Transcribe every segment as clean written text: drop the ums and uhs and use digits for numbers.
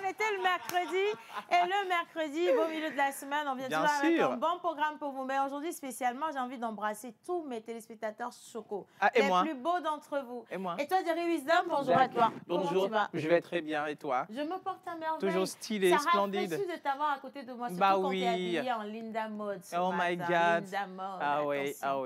était le mercredi. Et le mercredi, beau milieu de la semaine, on vient toujours avec un bon programme pour vous. Mais aujourd'hui, spécialement, j'ai envie d'embrasser tous mes téléspectateurs chocos. Et les moi plus beaux d'entre vous. Et moi? Et toi, Jerry Wisdom, bonjour à toi. Bonjour, comment tu vas? Je vais très bien. Et toi? Je me porte à merveille. Toujours stylé, splendide. Ça rafraîchit de t'avoir à côté de moi, surtout bah quand oui. t'es habillée en Linda Mode. Oh my God. Linda Mode. Ah oui, ah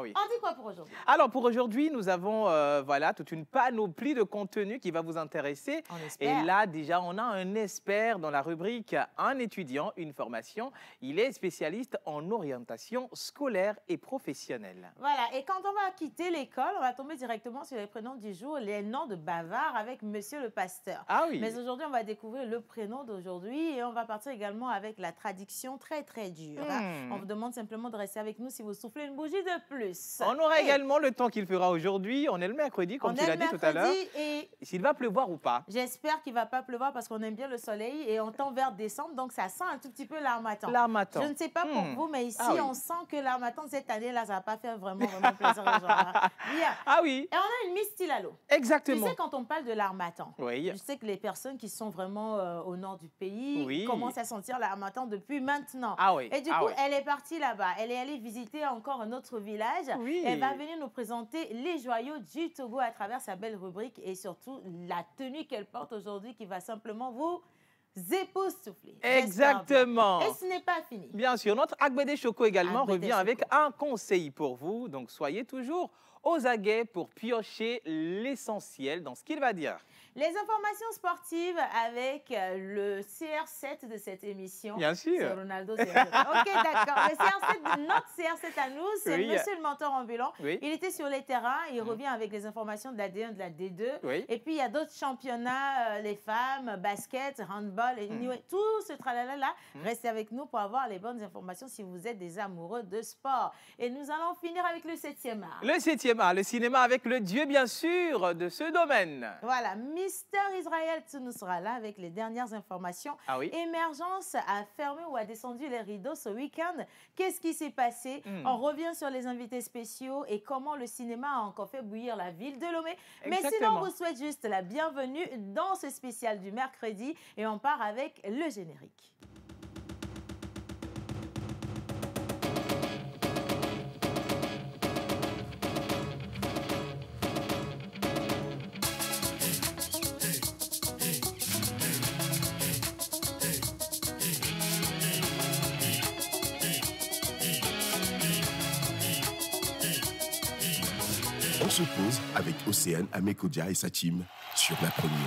oui. On dit quoi pour aujourd'hui? Alors, pour aujourd'hui, nous avons voilà, toute une panoplie de contenu qui va vous intéresser. On espère. Et là, déjà, on a un expert dans la rubrique Un étudiant, une formation. Il est spécialiste en orientation scolaire et professionnelle. Voilà, et quand on va quitter l'école, on va tomber directement sur les prénoms du jour, les noms de bavard avec Monsieur le Pasteur. Ah oui. Mais aujourd'hui, on va découvrir le prénom d'aujourd'hui et on va partir également avec la traduction très dure. On vous demande simplement de rester avec nous si vous soufflez une bougie de plus. On aura également le temps qu'il fera aujourd'hui. On est le mercredi, comme tu l'as dit tout à l'heure. Et s'il va pleuvoir ou pas. J'espère qu'il ne va pas pleuvoir parce qu'on aime bien le soleil et on tend vers décembre, donc ça sent un tout petit peu l'armatan. L'armatan. Je ne sais pas pour vous, mais ici, on sent que l'armatan cette année-là, ça ne va pas faire vraiment plaisir aux gens. Bien. Ah oui. Et on a une Miss Stilalo. Exactement. Tu sais, quand on parle de l'armatan, oui. je sais que les personnes qui sont vraiment au nord du pays commencent à sentir l'armatan depuis maintenant. Ah oui. Et du coup, elle est partie là-bas. Elle est allée visiter encore un autre village. Oui. Elle va venir nous présenter les joyaux du Togo à travers sa belle rubrique et surtout la tenue qu'elle porte aujourd'hui qui va simplement vous époustoufler. Exactement. Et ce n'est pas fini. Bien sûr, notre Agbede Choco également revient avec un conseil pour vous. Donc, soyez toujours aux aguets pour piocher l'essentiel dans ce qu'il va dire. Les informations sportives avec le CR7 de cette émission. Bien sûr. C'est Ronaldo CR7. OK, d'accord. Le CR7, notre CR7 à nous, c'est Monsieur le mentor ambulant. Il était sur les terrains. Il revient avec les informations de la D1, de la D2. Et puis, il y a d'autres championnats, les femmes, basket, handball, tout ce tralala-là. Restez avec nous pour avoir les bonnes informations si vous êtes des amoureux de sport. Et nous allons finir avec le 7e art. Le 7e art, le cinéma avec le dieu, bien sûr, de ce domaine. Voilà, Mister Israël nous sera là avec les dernières informations. Émergence a fermé ou a descendu les rideaux ce week-end. Qu'est-ce qui s'est passé? On revient sur les invités spéciaux et comment le cinéma a encore fait bouillir la ville de Lomé. Mais sinon, on vous souhaite juste la bienvenue dans ce spécial du mercredi et on part avec le générique. On se pose avec Océane Amekodia et sa team sur La Première.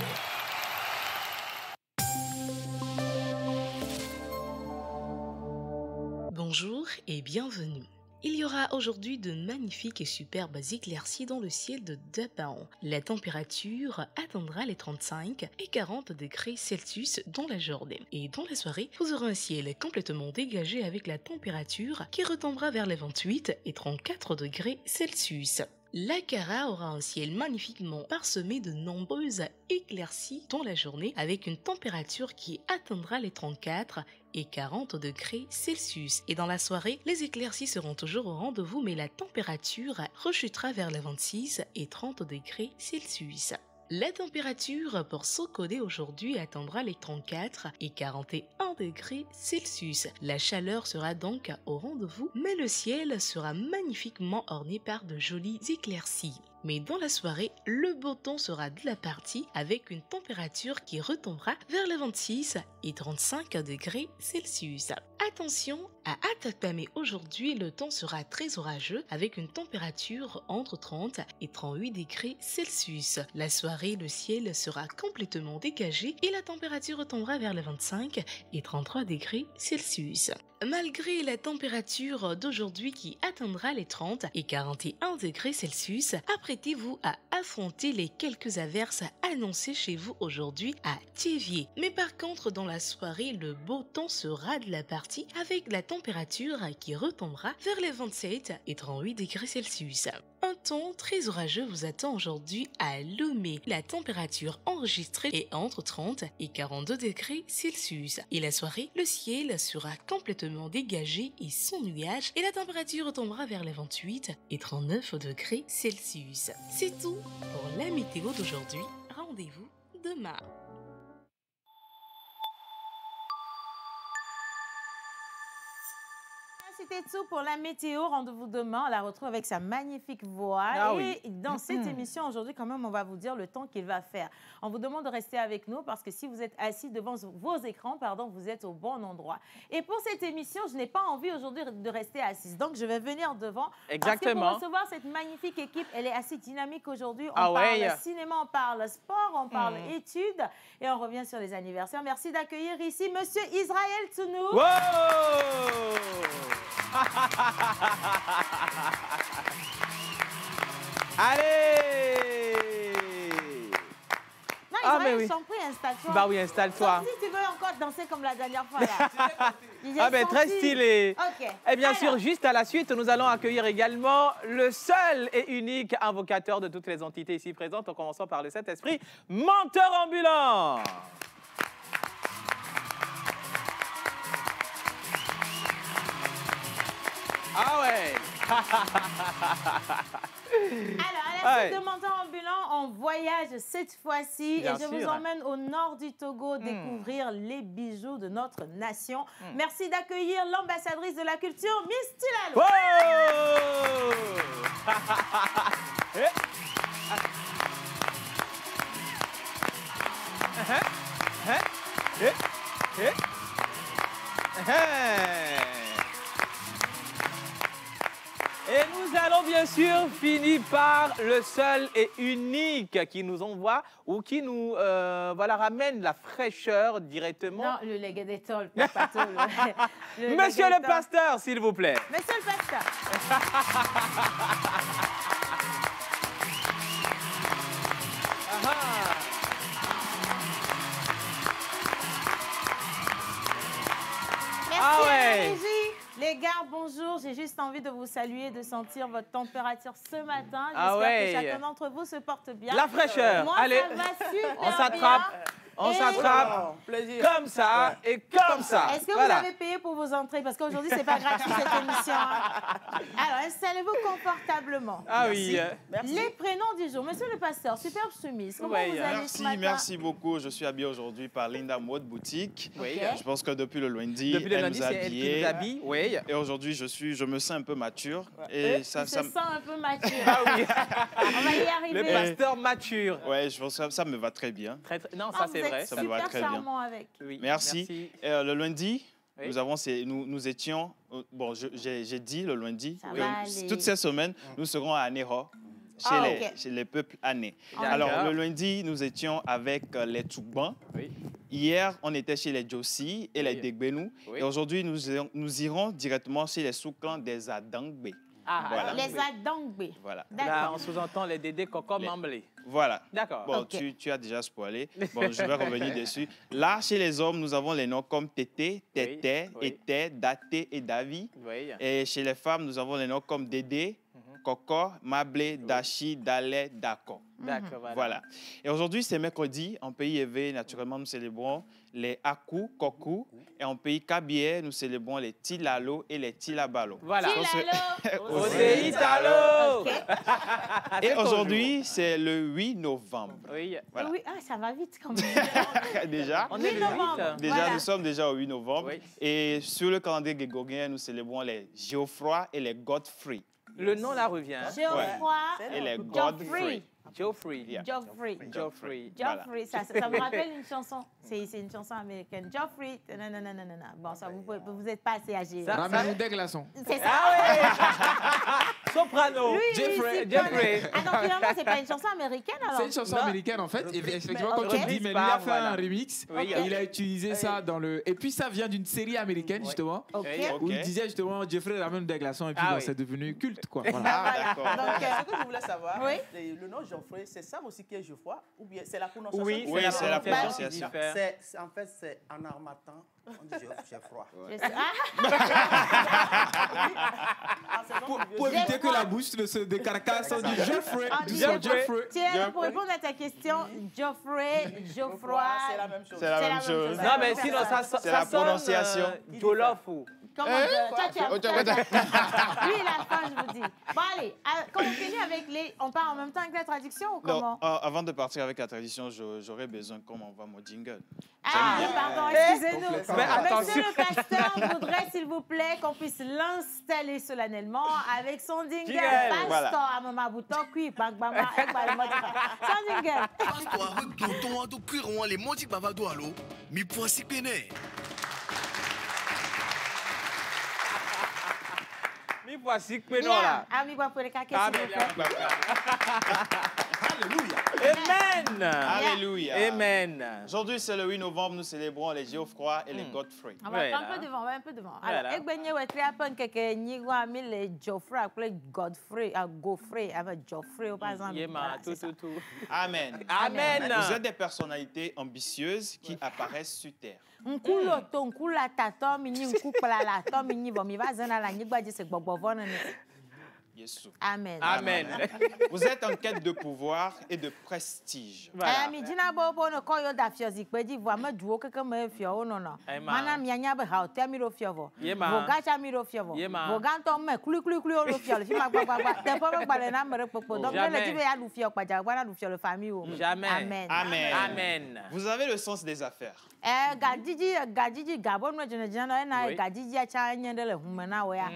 Bonjour et bienvenue. Il y aura aujourd'hui de magnifiques et superbes éclaircies dans le ciel de Dapaon. La température atteindra les 35 et 40 degrés Celsius dans la journée. Et dans la soirée, vous aurez un ciel complètement dégagé avec la température qui retombera vers les 28 et 34 degrés Celsius. La Cara aura un ciel magnifiquement parsemé de nombreuses éclaircies dans la journée avec une température qui atteindra les 34 et 40 degrés Celsius. Et dans la soirée, les éclaircies seront toujours au rendez-vous mais la température rechutera vers les 26 et 30 degrés Celsius. La température pour Sokode aujourd'hui atteindra les 34 et 41 degrés Celsius. La chaleur sera donc au rendez-vous, mais le ciel sera magnifiquement orné par de jolies éclaircies. Mais dans la soirée, le beau temps sera de la partie avec une température qui retombera vers les 26 et 35 degrés Celsius. Attention à Atakpamé, aujourd'hui le temps sera très orageux avec une température entre 30 et 38 degrés Celsius. La soirée, le ciel sera complètement dégagé et la température retombera vers les 25 et 33 degrés Celsius. Malgré la température d'aujourd'hui qui atteindra les 30 et 41 degrés Celsius, apprêtez-vous à affronter les quelques averses annoncées chez vous aujourd'hui à Thiévier. Mais par contre, dans la soirée, le beau temps sera de la partie avec la température qui retombera vers les 27 et 38 degrés Celsius. Un temps très orageux vous attend aujourd'hui à Lomé. La température enregistrée est entre 30 et 42 degrés Celsius. Et la soirée, le ciel sera complètement dégagé et sans nuages et la température tombera vers les 28 et 39 degrés Celsius. C'est tout pour la météo d'aujourd'hui. Rendez-vous demain. c'était tout pour la météo. Rendez-vous demain. On la retrouve avec sa magnifique voix. Dans cette émission, aujourd'hui, quand même, on va vous dire le temps qu'il va faire. On vous demande de rester avec nous parce que si vous êtes assis devant vos écrans, vous êtes au bon endroit. Et pour cette émission, je n'ai pas envie aujourd'hui de rester assise. Donc, je vais venir devant. Exactement. Parce que pour recevoir cette magnifique équipe, elle est assez dynamique aujourd'hui. On parle cinéma, on parle sport, on parle études et on revient sur les anniversaires. Merci d'accueillir ici Monsieur Israël Tsounou. Wow! Allez! Non, Israël, je t'en prie, installe-toi. Bah oui, installe-toi. Si tu veux encore danser comme la dernière fois, là. Très stylé. OK. Et bien sûr, juste à la suite, nous allons accueillir également le seul et unique invocateur de toutes les entités ici présentes, en commençant par le Saint-Esprit, menteur ambulant. Ah ouais. Alors, à la suite de Menteur ambulant, on voyage cette fois-ci et je vous emmène au nord du Togo découvrir les bijoux de notre nation. Merci d'accueillir l'ambassadrice de la culture, Miss Tilalo. Et nous allons bien sûr finir par le seul et unique qui nous envoie ou qui nous ramène la fraîcheur directement. Non, le légué des tôles, Monsieur le pasteur, s'il vous plaît. Monsieur le pasteur. Merci à la régie. Les gars, bonjour. J'ai juste envie de vous saluer, de sentir votre température ce matin. J'espère que chacun d'entre vous se porte bien. La fraîcheur. Moi, allez, ça va super on s'attrape. On s'attrape comme ça et comme ça. Est-ce que vous avez payé pour vos entrées? Parce qu'aujourd'hui, ce n'est pas gratuit cette émission. Alors, installez-vous confortablement. Ah oui. Merci. Les prénoms du jour. Monsieur le pasteur, superbe chemise. Comment vous allez ce matin? Merci beaucoup. Je suis habillé aujourd'hui par Linda Mode Boutique. Oui. Je pense que depuis le lundi, elle nous a habillés. Oui. Et aujourd'hui, je me sens un peu mature. Et ça se sent un peu mature. Ah oui. On va y arriver. Le pasteur mature. Oui, je pense que ça me va très bien. Non, ça c'est vrai. Ça me va très bien. Avec. Oui, merci. Le lundi, nous étions... Bon, j'ai dit le lundi, toute cette semaine, nous serons à Anéro, chez les peuples Ané. Alors, le lundi, nous étions avec les Tchoukban. Oui. Hier, on était chez les Djossi et les Degbenou. Et aujourd'hui, nous irons directement chez les sous-clans des Adangbe. Voilà. Les Adangbe. Voilà. Là, on sous-entend les Dédé Coco Mamblé. Voilà. D'accord. Bon, tu as déjà spoilé. Bon, je vais revenir dessus. Là, chez les hommes, nous avons les noms comme Tété, Tété, Été, Daté et Davi. Oui. Et chez les femmes, nous avons les noms comme Dédé, Coco, Mablé, Dachi, Dalé, Dako. D'accord, voilà. Et aujourd'hui, c'est mercredi. En pays éveillé, naturellement, nous célébrons les Aku, Koku. Et en pays Kabié, nous célébrons les Tilalo et les Tilabalo. Voilà. Tilalo. Et aujourd'hui, c'est le 8 novembre. Oui. Voilà. Oui, ça va vite quand même. Déjà. On est le 8. Déjà, nous sommes déjà au 8 novembre. Oui. Et sur le calendrier grégorien, nous célébrons les Geoffroy et les Godfrey. Le nom là revient. Geoffroy et les Godfrey. Geoffrey. Geoffrey. Geoffrey. Ça me rappelle une chanson. C'est une chanson américaine. Geoffrey. Bon, ça, vous n'êtes pas assez âgé. Ramène des glaçons. C'est ça. Ah oui. Soprano. Jeffrey. Ah non, finalement, c'est pas une chanson américaine alors. C'est une chanson américaine en fait. Et effectivement, comme tu dis, mais lui a fait un remix. Il a utilisé ça dans le. Et puis ça vient d'une série américaine justement. Où il disait justement Jeffrey ramène des glaçons. Et puis c'est devenu culte quoi. Ah d'accord. Ce que je voulais savoir, le nom Geoffrey, c'est ça aussi qui est Geoffroy ou bien c'est la prononciation? Oui, c'est la prononciation. En fait, c'est en armatan, on dit Geoffroy. Pour éviter que la bouche ne se décarcasse, on dit Geoffrey. Tiens, pour répondre à ta question, Geoffrey, Geoffroy. C'est la même chose. C'est la même chose. Non, mais sinon, ça la prononciation. Jolof ou... Comment toi, tu as... Lui, il a faim, je vous dis. dit. Bon, allez, quand on finit avec les... On part en même temps avec la traduction ou comment? Non, avant de partir avec la traduction, j'aurais besoin qu'on m'envoie mon jingle. Ah, pardon, excusez-nous. Monsieur le pasteur voudrait, s'il vous plaît, qu'on puisse l'installer solennellement avec son jingle. Pasteur à Mama Bouton, puis Bagbama, son jingle. Pasteur, reglotons, nous cuirons les montis bavado à l'eau, mais pour s'y péner. Mi voici que non là. Ami va pour les caquets, s'il vous plaît. Amen. Alléluia. Amen. Aujourd'hui, c'est le 8 novembre. Nous célébrons les Geoffroy et les Godfrey. On va un peu devant, un peu devant. Alors, Egbenye wetre apon keke nyigwa mi les Geoffroy appelé Godfrey, Godfrey avec Geoffrey par exemple. Tout. Amen. Amen. Vous êtes des personnalités ambitieuses qui apparaissent sur terre. Nkulo to nkula tato mini nkupla la to mini bo mi va zana la nyigwa di se gbogbo vona ni. Amen. Amen. Vous êtes en quête de pouvoir et de prestige. Voilà. Mi dina bo no ko yo da fiozi pe di vo ma duo keke me fio no no. Mana mi anya be ha o te mi ro fio vo. Vo ga cha mi ro fio vo. Vo ga to me klu o ro fio le fi ma gba. Te po be gba le na me re popo. Donc le ti be ya lu fio pa ja gba na lu fio le famille o. Jamais. Amen. Amen. Amen. Vous avez le sens des affaires. Gadiji gabon no jena na gadiji a cha nya de le humana wo ya.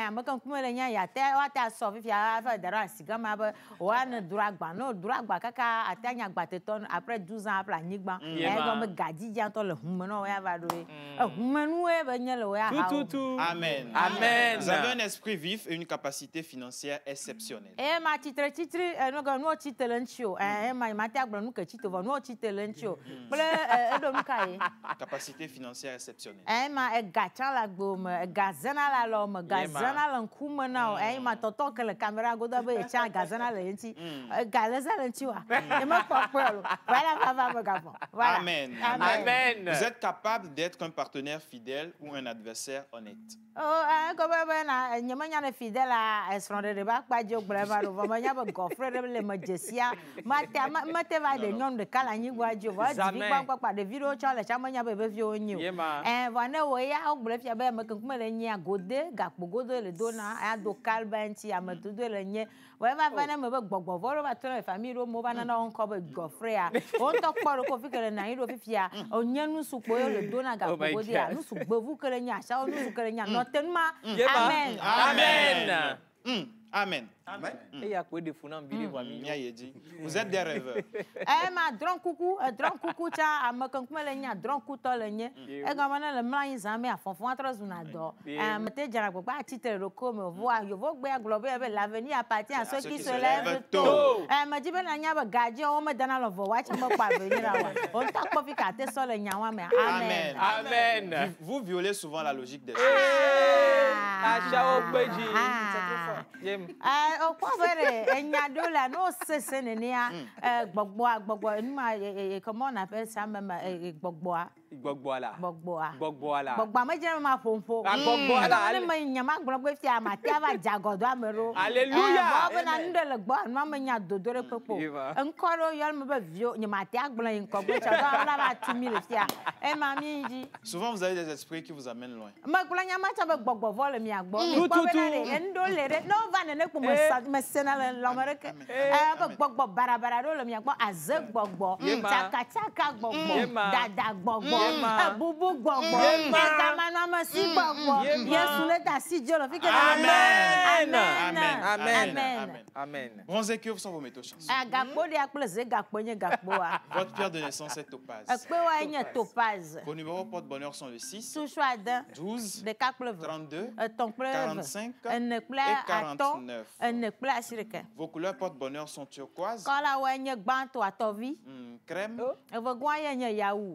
Amakan kuma le nya ya te wa ta so fi fa dara siga ma ba wa na duragba kaka atanya gbateton après 12 ans après nyigba comme gadiji a to le humana wo ya va do humanu e ba nya le wo ya. Tout. Amen. Amen. Vous avez un esprit vif et une capacité financière exceptionnelle. Ma titre no titelenchio ma ta gba nu ke titovo no titelenchio. Capacité financière exceptionnelle. Ma gacha la gom gazana la lom gazana la nkuma na ma toto que la caméra goda be cha gazana la yenti galaza la ntiwa ma popolo voilà va gafon. Voilà. Amen. Amen. Vous êtes capable d'être un partenaire fidèle ou un adversaire honnête. Ko ba na nyamanya na fidèle a esronde de ba pa jo brema ro va manya ba gofre le majesia mate va de nyom de kala nyi gwa jo va di pa de video cha le chamanya be vi onyu va na wo ya ogbre fia be me kuma le nya gode gakpo gode le dona a do kalba nti amadudo le nye wa va na me be gbogbo vo ba to family ro mo ba na onko be gofre a on to kporo ko fi kele na iro fifia onyanu supo yo le dona gakpo gode a nu su gbevu kele nya sha onu su kele nya notenma. Amen. Amen. Amen. Amen. Et il y a quoi de fou en vidéo Vous êtes des rêveurs. Ma dron coucou cha amakan kuma le nya dron couteau le nye. Ga mana le mlan zame a fonfon atra zuna do. Me te jara gba titre roko me voa yo vo gbe aglobe l'avenir appartient à ceux qui se lèvent tôt. Me di be na nya ba gaji o me dana lo vo wa cha mo pa venir awa. On ta ko fi ka te so le nya wa me. Amen. Amen. Vous violez souvent la logique des choses. Acha ogbeji. O kwa vere enyadola no sesenenia gbogbo nma comment on appelle ça même gbogbo me je ma pompo ala me nyama gbogbo fi amate ava jagodo amero alléluia ba na ndele gbo ma me nya dodore popo nkoro yol me ba vio nyama te agblan nko gbo cha ba la ba 2000 fia ma mi ji. Souvent vous avez des esprits qui vous amènent loin. Ma gblan nyama cha ba gbogbo vol mi agbo ndo lere no va ne ko me sena l'Amérique gbogbo barabara do le mi agbo aze gbogbo chaka gbogbo dada gbogbo bubu gbogbo kamana ma si gbogbo Yesu le ta si Dieu le fi que Amen. Bronze et cuivre sont vos métaux chanceux. Gakpo de akple ze gakpo nye gakpo a. Votre pierre de naissance est topaz. Akpe wa nye topaz. Vos numéros porte-bonheur sont le 6, 12, 32, 45 et 49. Vos couleurs porte-bonheur sont turquoise, crème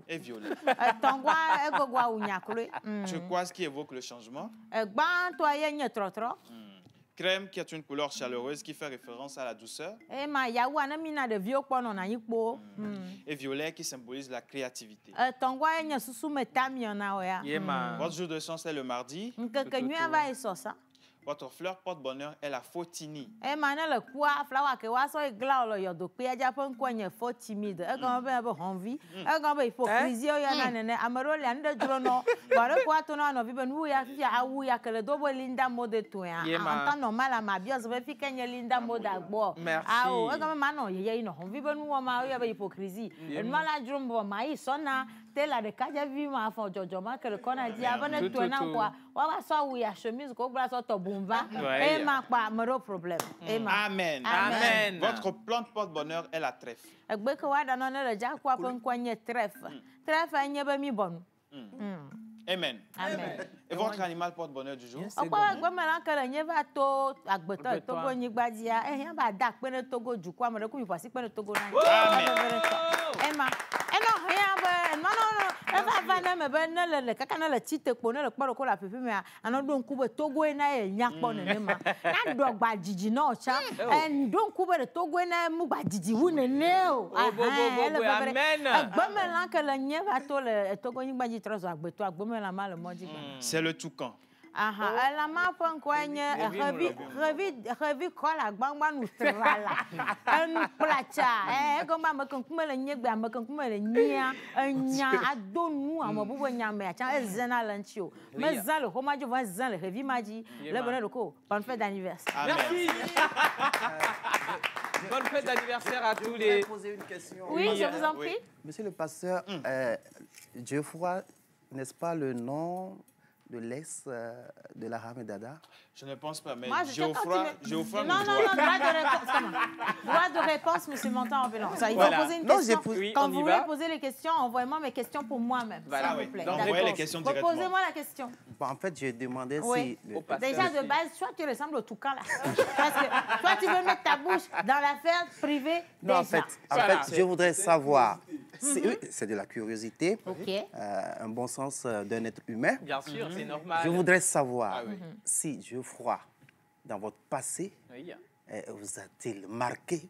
et violet. Turquoise qui évoque le changement. Crème qui est une couleur chaleureuse qui fait référence à la douceur. Et violet qui symbolise la créativité. Votre jour de chance est le mardi. Votre fleur porte-bonheur est la faux timide. Le quoi, flower que wa so igla lo yo do pe aja pon kwanye faux timide. E gan be envie. E gan be hypocrisie yo na nene amaro le ande dro no. Bare kwa to na no vi ben wu ya fia awu ya kele do bo Linda mode to ya. En temps normal à ma bios be fi kenye Linda mode agbo. Ah o e gan ma no ye no vi ben wu ma ya be hypocrisie. En mala dro mbo ma yi so na tela de kaja vi ma fo jojo ma kele kona di abane to na kwa. Wa wa so wu ya chemise ko bra so to et ma pas de problème. Amen. Amen. Votre plante porte-bonheur est la trèfle. Amen. Amen. Et votre animal porte-bonheur du jour? C'est le toucan. La ma pon kwanye revi kola gbangba nu trala enu placha gomba makan kuma le nyegbe makan kuma le nya anya adonu amabubo nya me acha ezena lanchio me zan le homaji va zan le revi maji le bonheur le ko bonne fête d'anniversaire. Merci. Bonne fête d'anniversaire à tous les. Je vais poser une question. Oui, je vous en prie. Monsieur le pasteur, Geoffroy, n'est-ce pas le nom de l'ex de la Hamedada? Je ne pense pas, mais moi, Geoffroy non, droit de réponse, monsieur Montant Ambulant. Il faut poser une question. Quand vous voulez poser les questions, envoyez-moi mes questions pour moi-même, s'il vous plaît. Donc, envoyez les questions directement. Posez-moi la question. En fait, j'ai demandé si... Déjà, de base, soit tu ressembles au toucan, là. Parce que toi, tu veux mettre ta bouche dans l'affaire privée des gens. En fait, je voudrais savoir... C'est de la curiosité, un bon sens d'un être humain. Bien sûr, c'est normal. Je voudrais savoir si Geoffroy, dans votre passé, vous a-t-il marqué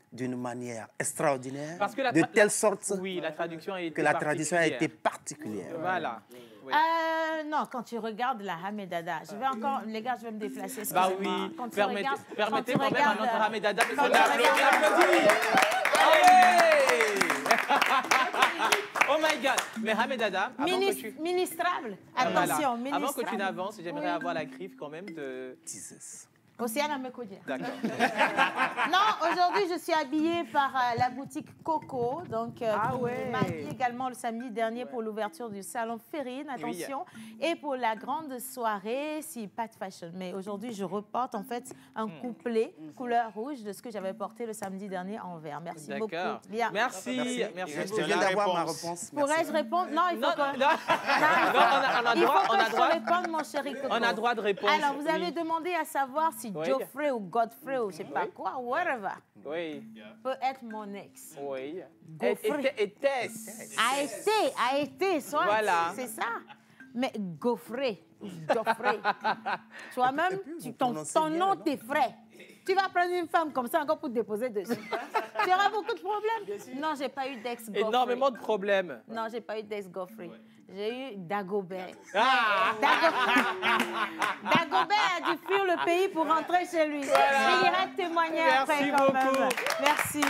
d'une manière extraordinaire, de telle sorte que la traduction a été particulière. Voilà. Oui. Non, quand tu regardes la Hamedada, je vais encore, les gars, je vais me déplacer. Bah oui, permettez quand même à notre Hamedada de s'applaudir. Oh my God! Mais Hamedada, ministrable, attention, ministrable. Avant que tu n'avances, j'aimerais avoir la griffe quand même de... Océane Amekodia. D'accord. Non, aujourd'hui, je suis habillée par la boutique Coco. Donc, qui m'a habillée également le samedi dernier pour l'ouverture du salon Ferrine, attention. Et pour la grande soirée, si pas de fashion. Mais aujourd'hui, je reporte en fait un couplet couleur rouge de ce que j'avais porté le samedi dernier en vert. Merci beaucoup. Lia. Merci. Merci beaucoup. Je viens d'avoir ma réponse. Pourrais-je répondre? Non, il faut que... On a répondre, mon chéri Coco. On a droit de répondre. Alors, vous avez demandé à savoir si Geoffrey ou Godfrey ou je sais pas quoi, whatever, peut être mon ex. Oui. Était-ce? A été, soit. Voilà. C'est ça. Mais Geoffrey, toi-même, ton nom t'est frais. Tu vas prendre une femme comme ça encore pour te déposer dessus. Tu auras beaucoup de problèmes. Non, j'ai pas eu d'ex-Geoffrey. Énormément de problèmes. Non, j'ai pas eu d'ex-Geoffrey. J'ai eu Dagobert. Dagobert a dû fuir le pays pour rentrer chez lui. Voilà. Il ira témoigner après quand même. Merci.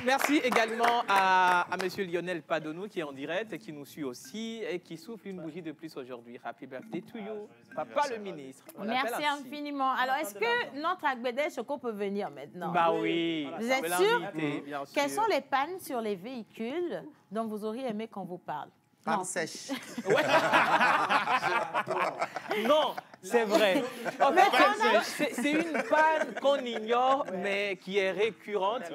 Merci également à monsieur Lionel Padonou qui est en direct et qui nous suit aussi et qui souffle une bougie de plus aujourd'hui. Happy birthday to you, papa le ministre. Merci infiniment. Alors, est-ce que notre Agbede Choco peut venir maintenant? Bah oui. Vous êtes sûr? Quelles sont les pannes sur les véhicules dont vous auriez aimé qu'on vous parle? Panne sèche. Non, c'est vrai. En fait, c'est une panne qu'on ignore, mais qui est récurrente,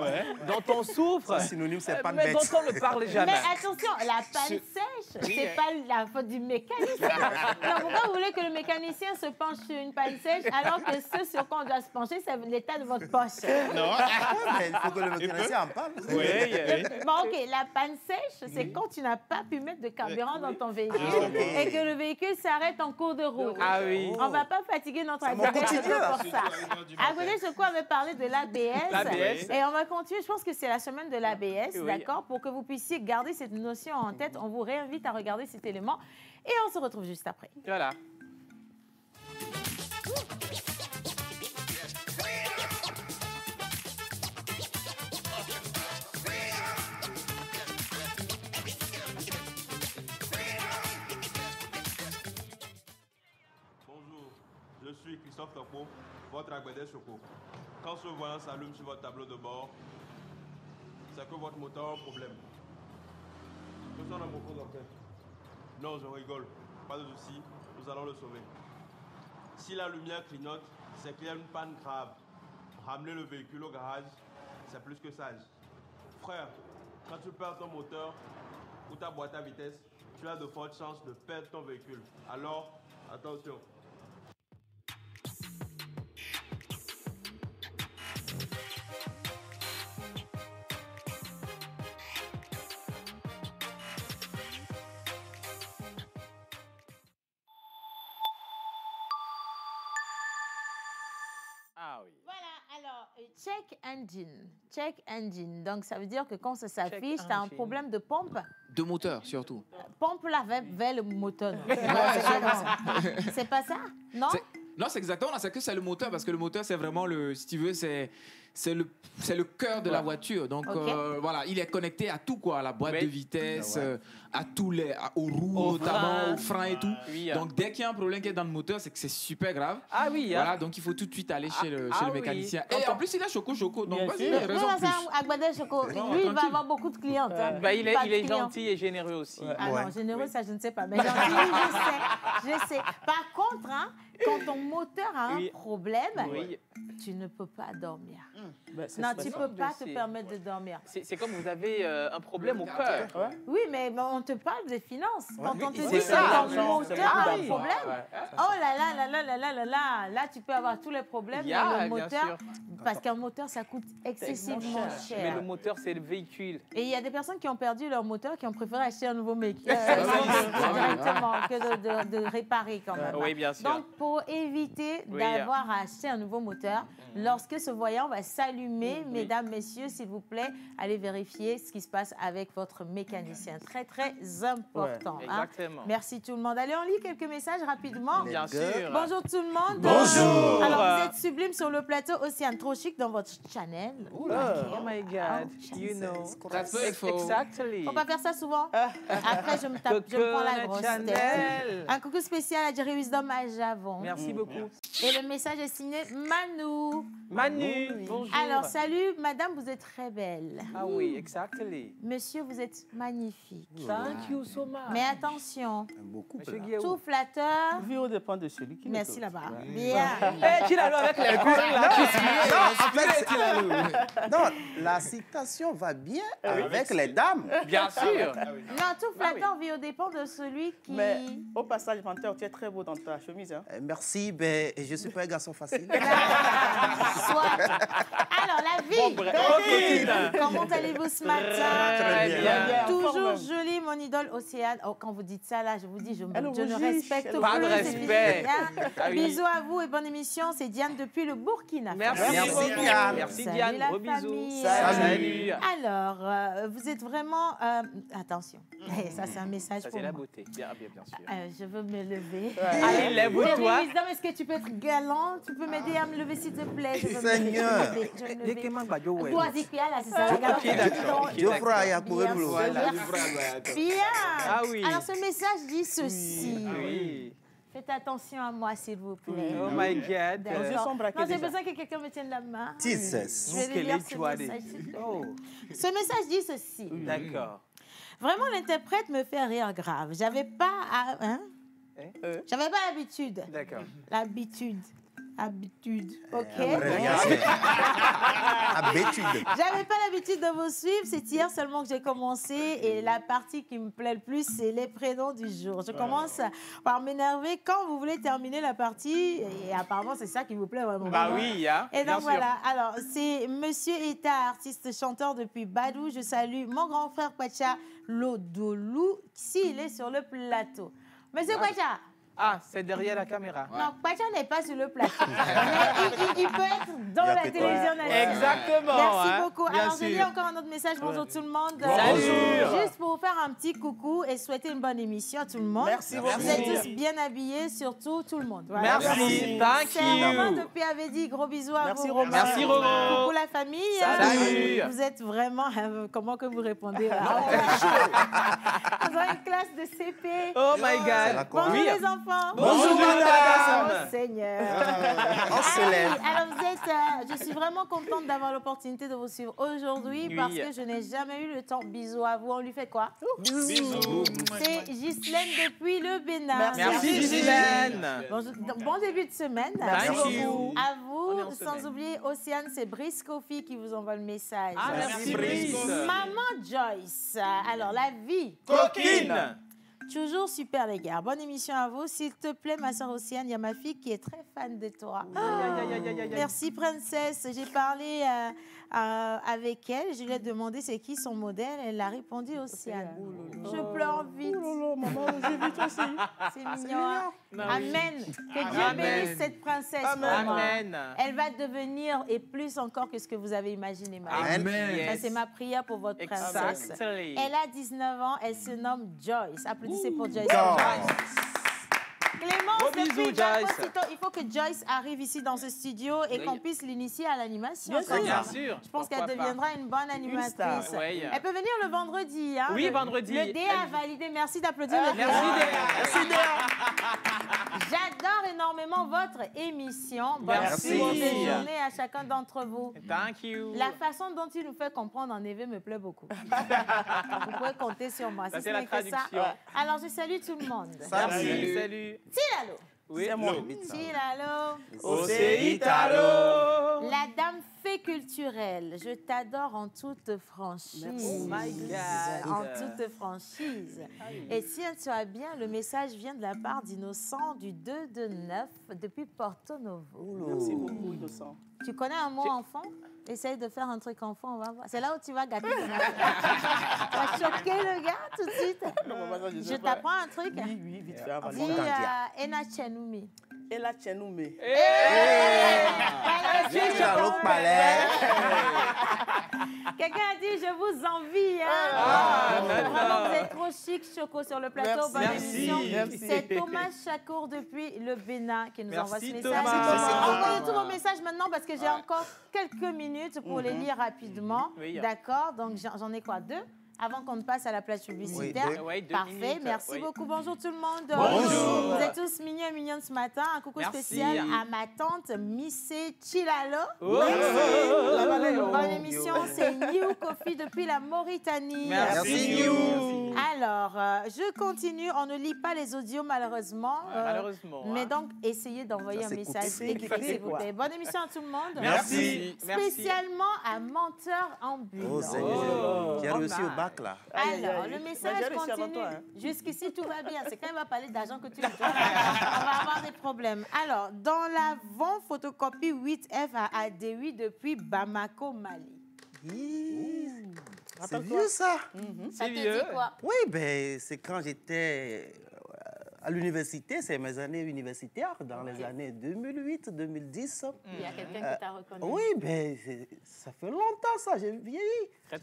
dont on souffre, synonyme, c'est panne mais dont bête. on ne parle jamais. Mais attention, la panne sèche, c'est pas la faute du mécanicien. Alors, pourquoi vous voulez que le mécanicien se penche sur une panne sèche alors que ce sur quoi on doit se pencher, c'est l'état de votre poche? Non, mais il faut que le mécanicien en parle. Bon, ok, la panne sèche, c'est quand tu n'as pas pu mettre de carburant dans ton véhicule et que le véhicule s'arrête en cours de route. Ah oui. On ne va pas fatiguer notre agriculteur pour ça. Agbede Choco avait parlé de l'ABS. Et on va continuer, je pense que c'est la semaine de l'ABS, d'accord? Pour que vous puissiez garder cette notion en tête, on vous réinvite à regarder cet élément. Et on se retrouve juste après. Voilà. Christophe Topo, votre Agbede Choco. Quand ce voyant s'allume sur votre tableau de bord, c'est que votre moteur a un problème. Que sont nos causes en fait? Non, je rigole. Pas de souci, nous allons le sauver. Si la lumière clignote, c'est qu'il y a une panne grave. Ramener le véhicule au garage, c'est plus que sage. Frère, quand tu perds ton moteur ou ta boîte à vitesse, tu as de fortes chances de perdre ton véhicule. Alors, attention. Ah oui. Voilà, alors, check engine. Check engine. Donc, ça veut dire que quand ça s'affiche, tu as un problème de pompe. De moteur, surtout. Pompe la vers le moteur. C'est pas ça? Non? Non, c'est exactement, c'est que c'est le moteur, parce que le moteur, c'est vraiment le, si tu veux, c'est le cœur de la voiture. Donc, voilà, il est connecté à tout, quoi, à la boîte de vitesse, à tous aux roues, notamment, aux freins et tout. Donc, dès qu'il y a un problème qui est dans le moteur, c'est que c'est super grave. Ah oui. Voilà, donc il faut tout de suite aller chez le mécanicien. Et en plus, il a Choco. Donc, vas-y, raison plus. Agbede Choco, lui, il va avoir beaucoup de clientes. Il est gentil et généreux aussi. Ah non, généreux, ça, je ne sais pas. Mais gentil, je sais. Par contre, hein, quand ton moteur a un problème, tu ne peux pas dormir. Non, tu ne peux pas te permettre de dormir. C'est comme vous avez un problème au cœur. Oui, mais on te parle des finances. Quand on te dit que ton moteur a un problème, oh là, tu peux avoir tous les problèmes dans le moteur. Parce qu'un moteur, ça coûte excessivement cher. Mais le moteur, c'est le véhicule. Et il y a des personnes qui ont perdu leur moteur, qui ont préféré acheter un nouveau directement que de réparer quand même. Oui, bien sûr. Donc, pour éviter d'avoir à acheter un nouveau moteur, lorsque ce voyant va s'allumer, mesdames, messieurs, s'il vous plaît, allez vérifier ce qui se passe avec votre mécanicien. Très, très important. Exactement. Merci tout le monde. Allez, on lit quelques messages rapidement. Bien sûr. Bonjour tout le monde. Bonjour. Alors, vous êtes sublime sur le plateau Océane, trop chic dans votre channel. Oh my God, you know. That's beautiful. Exactly. Faut pas faire ça souvent. Après, je me prends la grosse tête. Un coucou spécial à Jerry Wisdom à Javon. Merci beaucoup. Et le message est signé Manu. Bonjour. Alors, salut, madame, vous êtes très belle. Ah oui, exactly. Monsieur, vous êtes magnifique. Thank you so much. Mais attention, tout flatteur. Vie dépend de celui qui Merci là-bas. Bien. Tu l'as avec les Non, la citation va bien avec les dames. Bien sûr. Non, tout flatteur vit au dépend de celui qui... Mais au passage, Menteur, tu es très beau dans ta chemise. Hein? Merci, mais je ne suis pas un garçon facile. Soit. Alors, la vie. Comment allez-vous ce matin? Très bien. Toujours jolie, mon idole Océane. Oh, quand vous dites ça, là, je vous dis, je ne respecte plus. Pas de respect. Bisous à vous et bonne émission. C'est Diane depuis le Burkina. Merci Diane. Merci Diane. Gros bisous. Salut. Alors, vous êtes vraiment... attention, ça c'est un message pour moi. C'est la beauté. Bien sûr. Je veux me lever. Allez, lève-toi. Est-ce que tu peux être galant? Tu peux m'aider à me lever, s'il te plaît? Je veux me Seigneur. lever. Bien. Ah oui. Alors, ce message dit ceci. Oui. Faites attention à moi, s'il vous plaît. Oh my God. Non, j'ai besoin que quelqu'un me tienne la main. Jesus. Je vais lire ce message. Ce message dit ceci. D'accord. Vraiment, l'interprète me fait rire grave. J'avais pas l'habitude. D'accord. Habitude, ok. Habitude. J'avais pas l'habitude de vous suivre. C'est hier seulement que j'ai commencé et la partie qui me plaît le plus, c'est les prénoms du jour. Je commence par m'énerver quand vous voulez terminer la partie et apparemment c'est ça qui vous plaît vraiment. Bah oui, hein. Et donc voilà. Alors c'est Monsieur Eta, artiste chanteur depuis Badou. Je salue mon grand frère Pacha Lodolou, s'il est sur le plateau. Monsieur Pacha. Ah, c'est derrière la caméra. Non, Pacha n'est pas sur le plateau. Mais il peut être dans la télévision nationale. Exactement. Merci beaucoup. Alors, je lis encore un autre message. Bonjour tout le monde. Salut. Juste pour vous faire un petit coucou et souhaiter une bonne émission à tout le monde. Merci beaucoup. Vous êtes tous bien habillés, surtout tout le monde. Voilà. Merci. Thank C'est Romain depuis Avedi. Gros bisous à Merci, vous. Romain. Merci, Romain. Coucou la famille. Salut. Vous êtes vraiment... comment que vous répondez là? Vous avez une classe de CP. Oh my God. Bonjour les enfants. enfants. Bonjour, madame. Oh, Seigneur. On se lève. Alors, je suis vraiment contente d'avoir l'opportunité de vous suivre aujourd'hui parce que je n'ai jamais eu le temps. Bisous à vous. On lui fait quoi? Bisous. C'est Ghislaine depuis le Bénin. Merci Ghislaine. Bon début de semaine. Merci beaucoup. À vous, sans oublier Océane, c'est Brice Kofi qui vous envoie le message. Ah, merci Brice. Maman Joyce, alors la vie. Coquine. Toujours super les gars. Bonne émission à vous. S'il te plaît, ma soeur Océane, il y a ma fille qui est très fan de toi. Merci princesse. J'ai parlé avec elle. Je lui ai demandé c'est qui son modèle. Elle a répondu Océane. Je pleure vite. Maman, j'ai vite aussi. C'est mignon. Amen. Que Dieu bénisse cette princesse. Amen. Elle va devenir et plus encore que ce que vous avez imaginé. Amen. Ça, c'est ma prière pour votre princesse. Exactly. Elle a 19 ans. Elle se nomme Joyce. Applaudissez pour Joyce. Clémence, bisous, Joyce. Il faut que Joyce arrive ici dans ce studio et qu'on puisse l'initier à l'animation. Bien sûr. Je pense qu'elle deviendra une bonne animatrice. Elle peut venir le vendredi. Hein? Oui, vendredi. Le DA a validé. Merci d'applaudir le DA. Merci DA. J'adore énormément votre émission. Merci. Bonne journée à chacun d'entre vous. Thank you. La façon dont il nous fait comprendre en EV me plaît beaucoup. Vous pouvez compter sur moi. Ça, Si c'est ce la n'est que traduction. ça. Alors, je salue tout le monde. Salut. Tilalo. Oui. C'est moi. Tilalo. Italo. La dame fée culturelle. Je t'adore en toute franchise. Oh my God. En toute franchise. Et si tu as bien, le message vient de la part d'Innocent du 2-9 depuis Porto Novo. Merci beaucoup, Innocent. Tu connais un mot enfant? Essaye de faire un truc enfant, on va voir. C'est là où tu vas gâter ton affaire. Tu vas choquer le gars tout de suite. Je t'apprends un truc. Oui, vite fait. Dis Ena Chenoumi. Ela Chenoumi. Quelqu'un a dit, je vous envie. Hein? Vraiment, vous êtes trop chic, Choco, sur le plateau. Bonne émission. C'est Thomas Chakour depuis le Bénin qui nous envoie ce message. Envoyez tous vos messages maintenant parce que j'ai encore quelques minutes pour les lire rapidement. D'accord? Donc, j'en ai quoi? 2? Avant qu'on ne passe à la plage publicitaire. Oui, 2 Parfait, minutes. merci beaucoup. Bonjour tout le monde. Bonjour. Vous êtes tous mignons et mignonnes ce matin. Un coucou spécial à ma tante Missé Chilalo. Bonne émission, c'est New Coffee depuis la Mauritanie. Merci New. Alors, je continue. On ne lit pas les audios malheureusement. Malheureusement. Mais donc, essayez d'envoyer un message écrit, s'il vous plaît. Bonne émission à tout le monde. Merci. Spécialement à Menteur Ambulant. Oh Seigneur, j'ai réussi au bac là. Alors, le message continue. Jusqu'ici, tout va bien. C'est quand il va parler d'argent que tu lui donnes. On va avoir des problèmes. Alors, dans l'avant, photocopie 8F à AD8 depuis Bamako, Mali. C'est vieux ça. Ça te dit quoi? Oui, ben, c'est quand j'étais à l'université, c'est mes années universitaires, dans les années 2008, 2010. Il y a quelqu'un qui t'a reconnu. Oui, ben, ça fait longtemps ça, j'ai vieilli.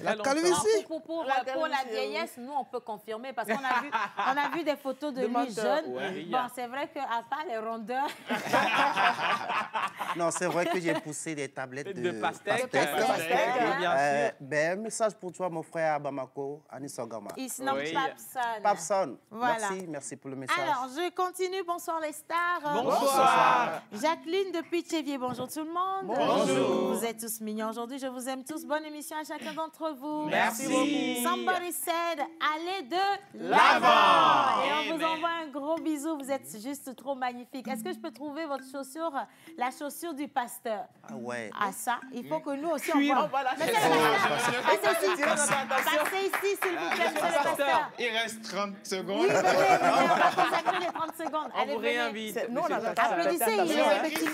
La calvitie. Pour la vieillesse, nous, on peut confirmer parce qu'on a vu des photos de lui jeune. Bon, c'est vrai qu'à part les rondeurs... Non, c'est vrai que j'ai poussé des tablettes de pastèque. Ben, un message pour toi, mon frère à Bamako, Anis Ogama. Il se nomme Papson. Papson. Voilà. Merci pour le message. Alors, je continue. Bonsoir les stars. Bonsoir. Jacqueline depuis Tchévier. Bonjour tout le monde. Bonjour. Vous êtes tous mignons aujourd'hui. Je vous aime tous. Bonne émission à chacun d'entre vous. Merci beaucoup. Somebody said, allez de l'avant. Et on vous envoie un gros bisou. Vous êtes juste trop magnifiques. Est-ce que je peux trouver votre chaussure, la chaussure du pasteur? Ah ouais. Ah ça, il faut que nous aussi on voit. Passez ici, s'il vous plaît, monsieur le pasteur. Il reste 30 secondes. Oui, venez, on va consacrer les 30 secondes. On vous réinvite. Applaudissez, il est un peu timide.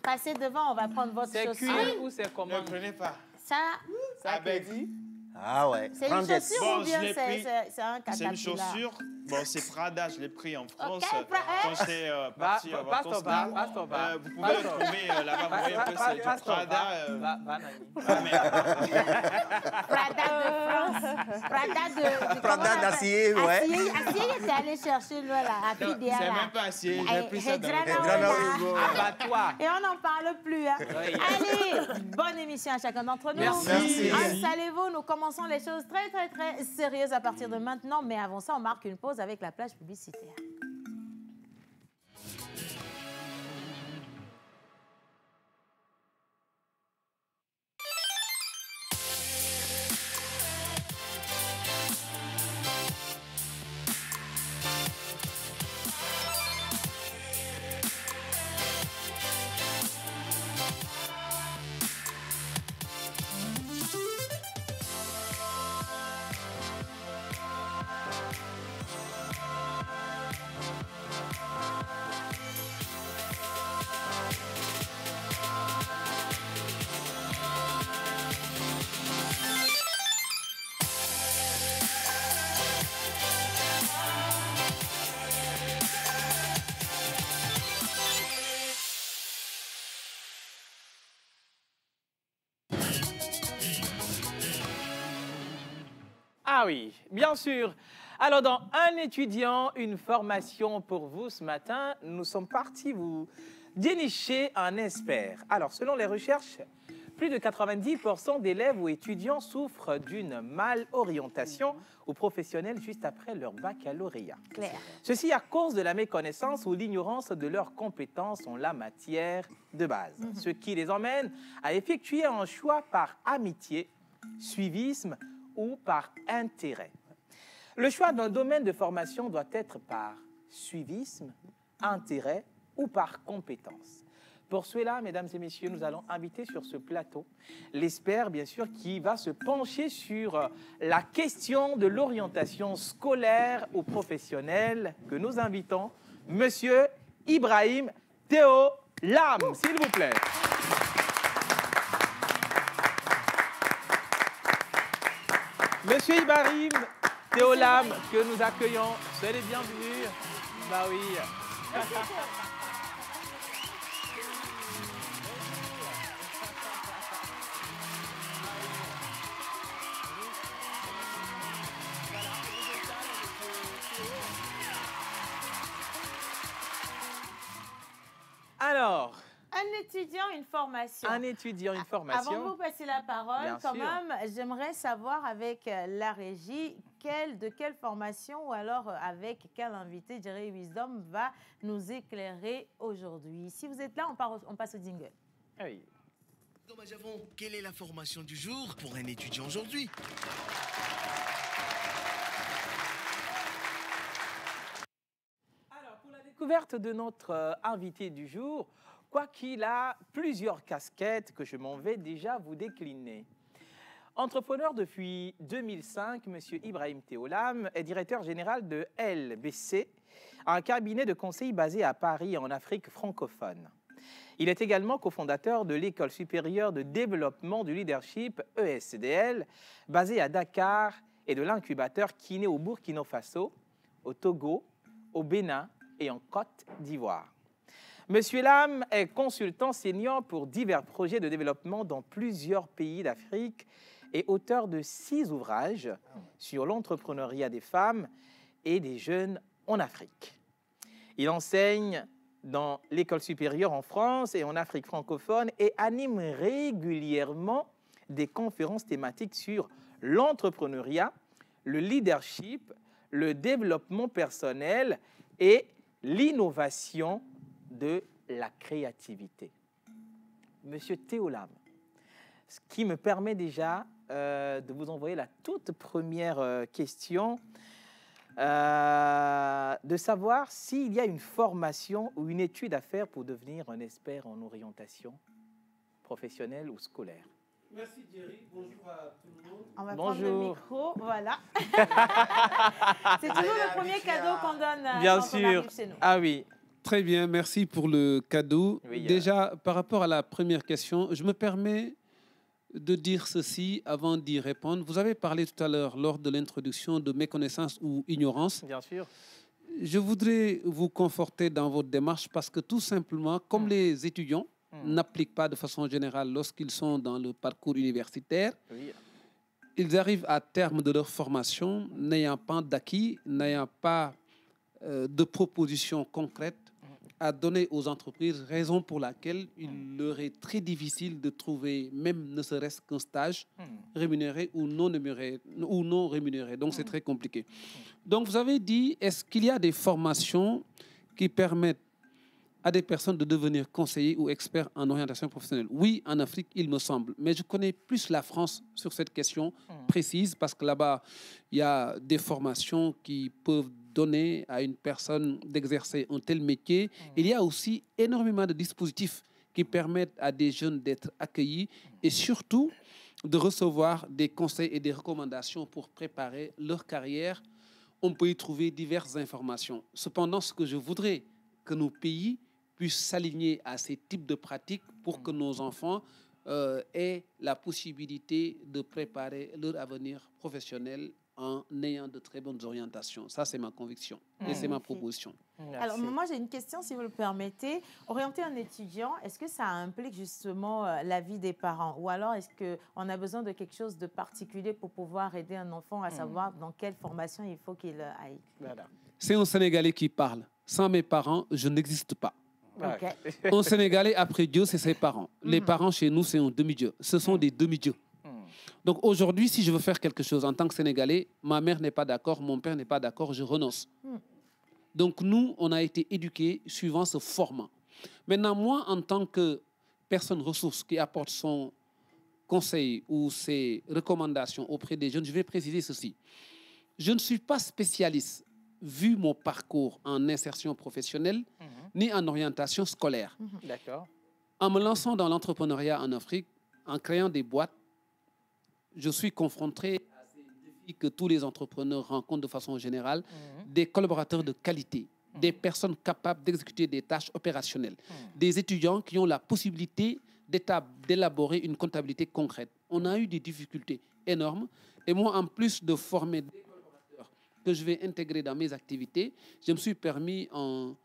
Passez devant, on va prendre votre chaussure. C'est cuir ou c'est comment? Ne prenez pas. Ça, Avec. Ah ouais. c'est une chaussure ou bien c'est un caterpillar? C'est une chaussure. Bon, c'est Prada, je l'ai pris en France. Ok, Quand j'étais parti en vacances là. Vous pouvez le trouver là-bas, vous voyez un peu, c'est du Prada. Prada de France. Prada d'acier, ouais. Acier, t'es allé chercher là, à Pidea. C'est même pas acier, j'ai pris ça dans Abat-toi. Et on n'en parle plus. Hein. Allez, bonne émission à chacun d'entre nous. Merci. Installez-vous, nous commençons les choses très, très, très sérieuses à partir de maintenant. Mais avant ça, on marque une pause avec la plage publicitaire. Ah oui, bien sûr. Alors, dans Un étudiant, une formation pour vous ce matin, nous sommes partis vous dénicher un expert. Alors, selon les recherches, plus de 90% d'élèves ou étudiants souffrent d'une malorientation ou professionnelle juste après leur baccalauréat. Claire. Ceci à cause de la méconnaissance ou l'ignorance de leurs compétences en la matière de base, ce qui les emmène à effectuer un choix par amitié, suivisme ou par intérêt. Le choix d'un domaine de formation doit être par suivisme, intérêt ou par compétence. Pour cela, mesdames et messieurs, nous allons inviter sur ce plateau l'expert, bien sûr, qui va se pencher sur la question de l'orientation scolaire ou professionnelle que nous invitons, Monsieur Ibrahim Théolam, s'il vous plaît. Monsieur Ibrahim Théolam, que nous accueillons, soyez les bienvenus. Bah oui. Alors, un étudiant, une formation. Un étudiant, une formation. Avant de vous passer la parole, même, j'aimerais savoir avec la régie, de quelle formation ou alors avec quel invité, Jerry Wisdom, va nous éclairer aujourd'hui. Si vous êtes là, on passe au jingle. Oui. Dommage avant, quelle est la formation du jour pour un étudiant aujourd'hui? Découverte de notre invité du jour, quoiqu'il a plusieurs casquettes que je m'en vais déjà vous décliner. Entrepreneur depuis 2005, M. Ibrahim Théolam est directeur général de LBC, un cabinet de conseil basé à Paris en Afrique francophone. Il est également cofondateur de l'École supérieure de développement du leadership, ESDL, basée à Dakar, et de l'incubateur Kiné au Burkina Faso, au Togo, au Bénin et en Côte d'Ivoire. Monsieur Lam est consultant senior pour divers projets de développement dans plusieurs pays d'Afrique et auteur de 6 ouvrages sur l'entrepreneuriat des femmes et des jeunes en Afrique. Il enseigne dans l'école supérieure en France et en Afrique francophone et anime régulièrement des conférences thématiques sur l'entrepreneuriat, le leadership, le développement personnel et l'innovation de la créativité. Monsieur Théolam, ce qui me permet déjà de vous envoyer la toute première question, de savoir s'il y a une formation ou une étude à faire pour devenir un expert en orientation professionnelle ou scolaire. Merci Jerry, bonjour à tout le monde. On va prendre le micro, voilà. C'est toujours le premier cadeau qu'on donne bien quand sûr. On arrive chez nous. Ah oui. Très bien, merci pour le cadeau. Oui, déjà, par rapport à la première question, je me permets de dire ceci avant d'y répondre. Vous avez parlé tout à l'heure, lors de l'introduction, de méconnaissance ou ignorance. Bien sûr. Je voudrais vous conforter dans votre démarche parce que tout simplement, comme les étudiants n'appliquent pas de façon générale lorsqu'ils sont dans le parcours universitaire, ils arrivent à terme de leur formation n'ayant pas d'acquis, n'ayant pas de propositions concrètes à donner aux entreprises, raison pour laquelle il leur est très difficile de trouver même ne serait-ce qu'un stage rémunéré ou non rémunéré. Donc, c'est très compliqué. Donc, vous avez dit, est-ce qu'il y a des formations qui permettent à des personnes de devenir conseillers ou experts en orientation professionnelle? Oui, en Afrique, il me semble. Mais je connais plus la France sur cette question précise parce que là-bas, il y a des formations qui peuvent donner à une personne d'exercer un tel métier. Il y a aussi énormément de dispositifs qui permettent à des jeunes d'être accueillis et surtout de recevoir des conseils et des recommandations pour préparer leur carrière. On peut y trouver diverses informations. Cependant, ce que je voudrais que nos pays puissent s'aligner à ces types de pratiques pour que nos enfants aient la possibilité de préparer leur avenir professionnel en ayant de très bonnes orientations. Ça, c'est ma conviction et c'est ma proposition. Merci. Alors, moi, j'ai une question, si vous le permettez. Orienter un étudiant, est-ce que ça implique justement la vie des parents? Ou alors, est-ce qu'on a besoin de quelque chose de particulier pour pouvoir aider un enfant à savoir dans quelle formation il faut qu'il aille? Voilà. C'est un Sénégalais qui parle. Sans mes parents, je n'existe pas. Okay. Un Sénégalais, après Dieu, c'est ses parents. Les parents, chez nous, c'est un demi-dieu. Ce sont des demi-dieux. Donc aujourd'hui, si je veux faire quelque chose en tant que Sénégalais, ma mère n'est pas d'accord, mon père n'est pas d'accord, je renonce. Donc nous, on a été éduqués suivant ce format. Maintenant, moi, en tant que personne ressource qui apporte son conseil ou ses recommandations auprès des jeunes, je vais préciser ceci. Je ne suis pas spécialiste, vu mon parcours en insertion professionnelle, ni en orientation scolaire. D'accord. En me lançant dans l'entrepreneuriat en Afrique, en créant des boîtes, je suis confronté à ces défis que tous les entrepreneurs rencontrent de façon générale, des collaborateurs de qualité, des personnes capables d'exécuter des tâches opérationnelles, des étudiants qui ont la possibilité d'élaborer une comptabilité concrète. On a eu des difficultés énormes. Et moi, en plus de former des collaborateurs que je vais intégrer dans mes activités, je me suis permis, en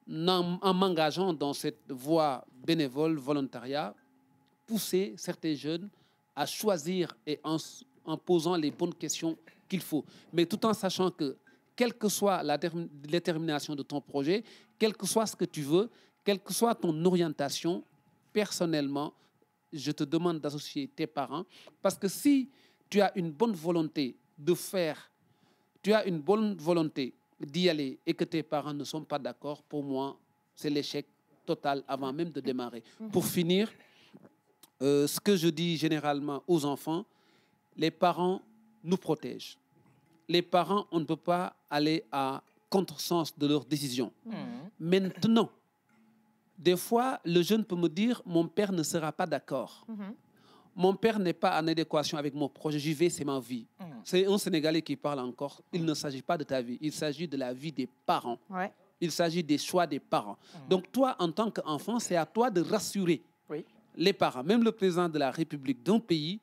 m'engageant dans cette voie bénévole, volontariat, pousser certains jeunes à choisir et en posant les bonnes questions qu'il faut. Mais tout en sachant que, quelle que soit la détermination de ton projet, quel que soit ce que tu veux, quelle que soit ton orientation, personnellement, je te demande d'associer tes parents. Parce que si tu as une bonne volonté de faire, tu as une bonne volonté d'y aller et que tes parents ne sont pas d'accord, pour moi, c'est l'échec total avant même de démarrer. Pour finir, ce que je dis généralement aux enfants, les parents nous protègent. Les parents, on ne peut pas aller à contresens de leurs décisions. Maintenant, des fois, le jeune peut me dire, mon père ne sera pas d'accord. Mon père n'est pas en adéquation avec mon projet, j'y vais, c'est ma vie. C'est un Sénégalais qui parle encore. Il ne s'agit pas de ta vie, il s'agit de la vie des parents. Il s'agit des choix des parents. Donc toi, en tant qu'enfant, c'est à toi de rassurer les parents. Même le président de la République d'un pays,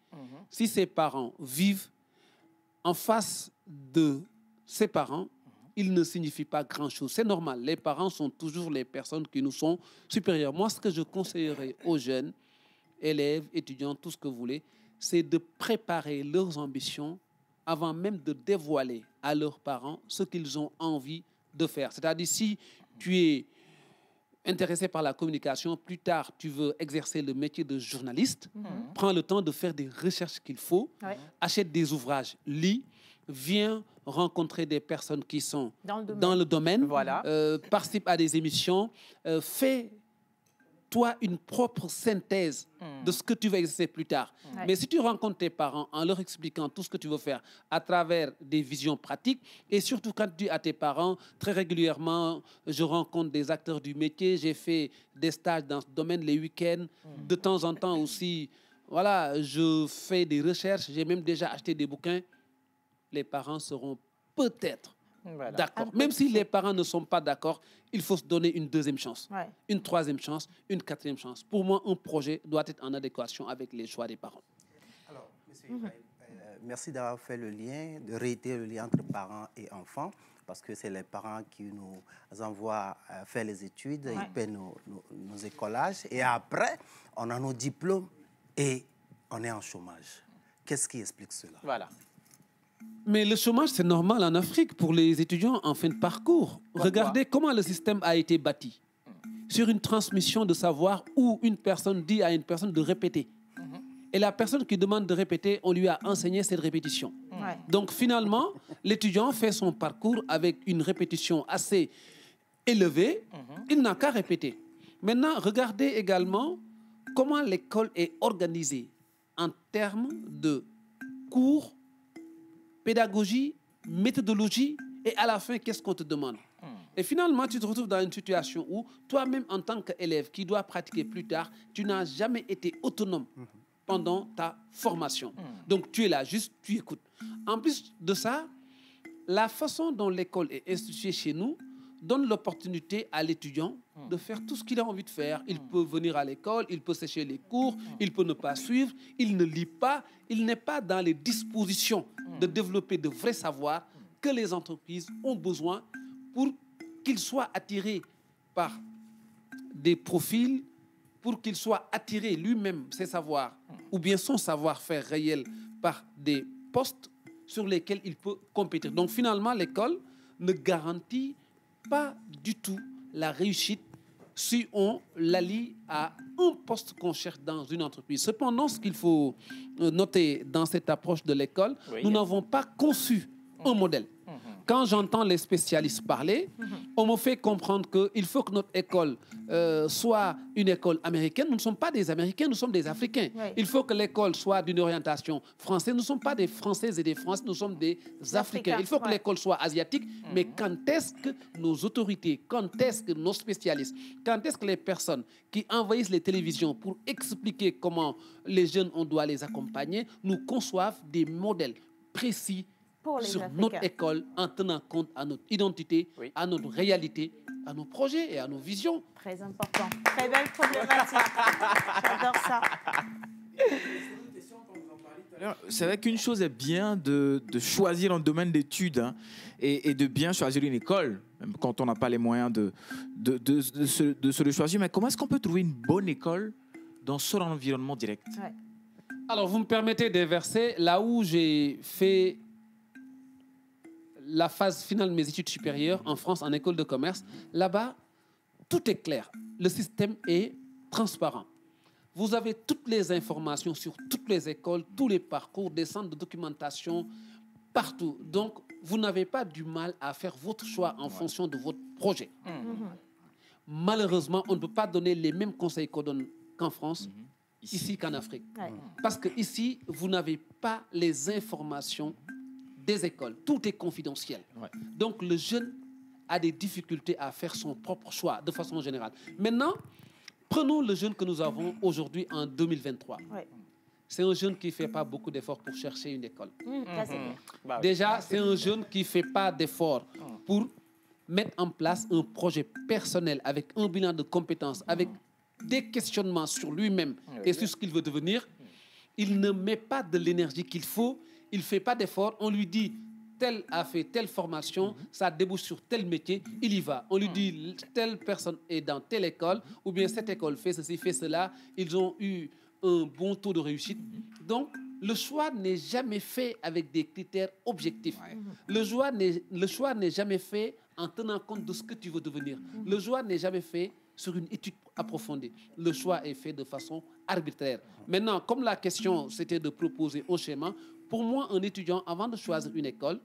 si ses parents vivent en face de ses parents, il ne signifie pas grand-chose. C'est normal, les parents sont toujours les personnes qui nous sont supérieures. Moi, ce que je conseillerais aux jeunes, élèves, étudiants, tout ce que vous voulez, c'est de préparer leurs ambitions avant même de dévoiler à leurs parents ce qu'ils ont envie de faire. C'est-à-dire, si tu es intéressé par la communication, plus tard, tu veux exercer le métier de journaliste, prends le temps de faire des recherches qu'il faut, achète des ouvrages, lis, viens rencontrer des personnes qui sont dans le domaine, participe à des émissions, fais-toi une propre synthèse de ce que tu vas exercer plus tard. Mais si tu rencontres tes parents en leur expliquant tout ce que tu veux faire à travers des visions pratiques, et surtout quand tu dis à tes parents, très régulièrement, je rencontre des acteurs du métier, j'ai fait des stages dans ce domaine les week-ends, de temps en temps aussi, voilà, je fais des recherches, j'ai même déjà acheté des bouquins, les parents seront peut-être d'accord. Même si les parents ne sont pas d'accord, il faut se donner une deuxième chance, une troisième chance, une quatrième chance. Pour moi, un projet doit être en adéquation avec les choix des parents. Alors, monsieur Ibrahim, merci d'avoir fait le lien, de réitérer le lien entre parents et enfants, parce que c'est les parents qui nous envoient faire les études, ils paient nos écolages, et après, on a nos diplômes et on est en chômage. Qu'est-ce qui explique cela? Voilà. Mais le chômage, c'est normal en Afrique pour les étudiants en fin de parcours. Regardez comment le système a été bâti. Sur une transmission de savoir où une personne dit à une personne de répéter. Et la personne qui demande de répéter, on lui a enseigné cette répétition. Donc finalement, l'étudiant fait son parcours avec une répétition assez élevée. Il n'a qu'à répéter. Maintenant, regardez également comment l'école est organisée en termes de cours, pédagogie, méthodologie, et à la fin, qu'est-ce qu'on te demande? Et finalement, tu te retrouves dans une situation où toi-même, en tant qu'élève qui doit pratiquer plus tard, tu n'as jamais été autonome pendant ta formation. Donc, tu es là, juste, tu écoutes. En plus de ça, la façon dont l'école est instituée chez nous donne l'opportunité à l'étudiant, de faire tout ce qu'il a envie de faire. Il peut venir à l'école, il peut sécher les cours, il peut ne pas suivre, il ne lit pas, il n'est pas dans les dispositions de développer de vrais savoirs que les entreprises ont besoin pour qu'il soit attiré par des profils, pour qu'il soit attiré lui-même, ses savoirs, ou bien son savoir-faire réel par des postes sur lesquels il peut compétir. Donc finalement, l'école ne garantit pas du tout la réussite si on l'allie à un poste qu'on cherche dans une entreprise. Cependant, ce qu'il faut noter dans cette approche de l'école, nous n'avons pas conçu un modèle. Quand j'entends les spécialistes parler, on me fait comprendre qu'il faut que notre école soit une école américaine. Nous ne sommes pas des Américains, nous sommes des Africains. Il faut que l'école soit d'une orientation française. Nous ne sommes pas des Français et des Français, nous sommes des Africains. Il faut que l'école soit asiatique. Mais quand est-ce que nos autorités, quand est-ce que nos spécialistes, quand est-ce que les personnes qui envahissent les télévisions pour expliquer comment les jeunes, on doit les accompagner, nous conçoivent des modèles précis sur notre école en tenant compte à notre identité, à notre réalité, à nos projets et à nos visions. Très important. Très belle problématique. J'adore ça. C'est vrai qu'une chose est bien de choisir un domaine d'études et de bien choisir une école, même quand on n'a pas les moyens de se le choisir. Mais comment est-ce qu'on peut trouver une bonne école dans son environnement direct? Alors, vous me permettez d'inverser là où j'ai fait la phase finale de mes études supérieures en France, en école de commerce. Là-bas, tout est clair. Le système est transparent. Vous avez toutes les informations sur toutes les écoles, tous les parcours, des centres de documentation, partout. Donc, vous n'avez pas du mal à faire votre choix en fonction de votre projet. Malheureusement, on ne peut pas donner les mêmes conseils qu'on donne qu'en France, ici qu'en Afrique. Parce qu'ici, vous n'avez pas les informations des écoles. Tout est confidentiel. Donc, le jeune a des difficultés à faire son propre choix de façon générale. Maintenant, prenons le jeune que nous avons aujourd'hui en 2023. C'est un jeune qui ne fait pas beaucoup d'efforts pour chercher une école. Déjà, c'est un jeune qui ne fait pas d'efforts pour mettre en place un projet personnel avec un bilan de compétences, avec des questionnements sur lui-même et sur ce qu'il veut devenir. Il ne met pas de l'énergie qu'il faut. Il ne fait pas d'efforts, on lui dit tel a fait telle formation, ça débouche sur tel métier, il y va. On lui dit telle personne est dans telle école, ou bien cette école fait ceci, fait cela, ils ont eu un bon taux de réussite. Donc, le choix n'est jamais fait avec des critères objectifs. Le choix n'est jamais fait en tenant compte de ce que tu veux devenir. Le choix n'est jamais fait sur une étude approfondie. Le choix est fait de façon arbitraire. Maintenant, comme la question, c'était de proposer un schéma, pour moi, un étudiant, avant de choisir une école,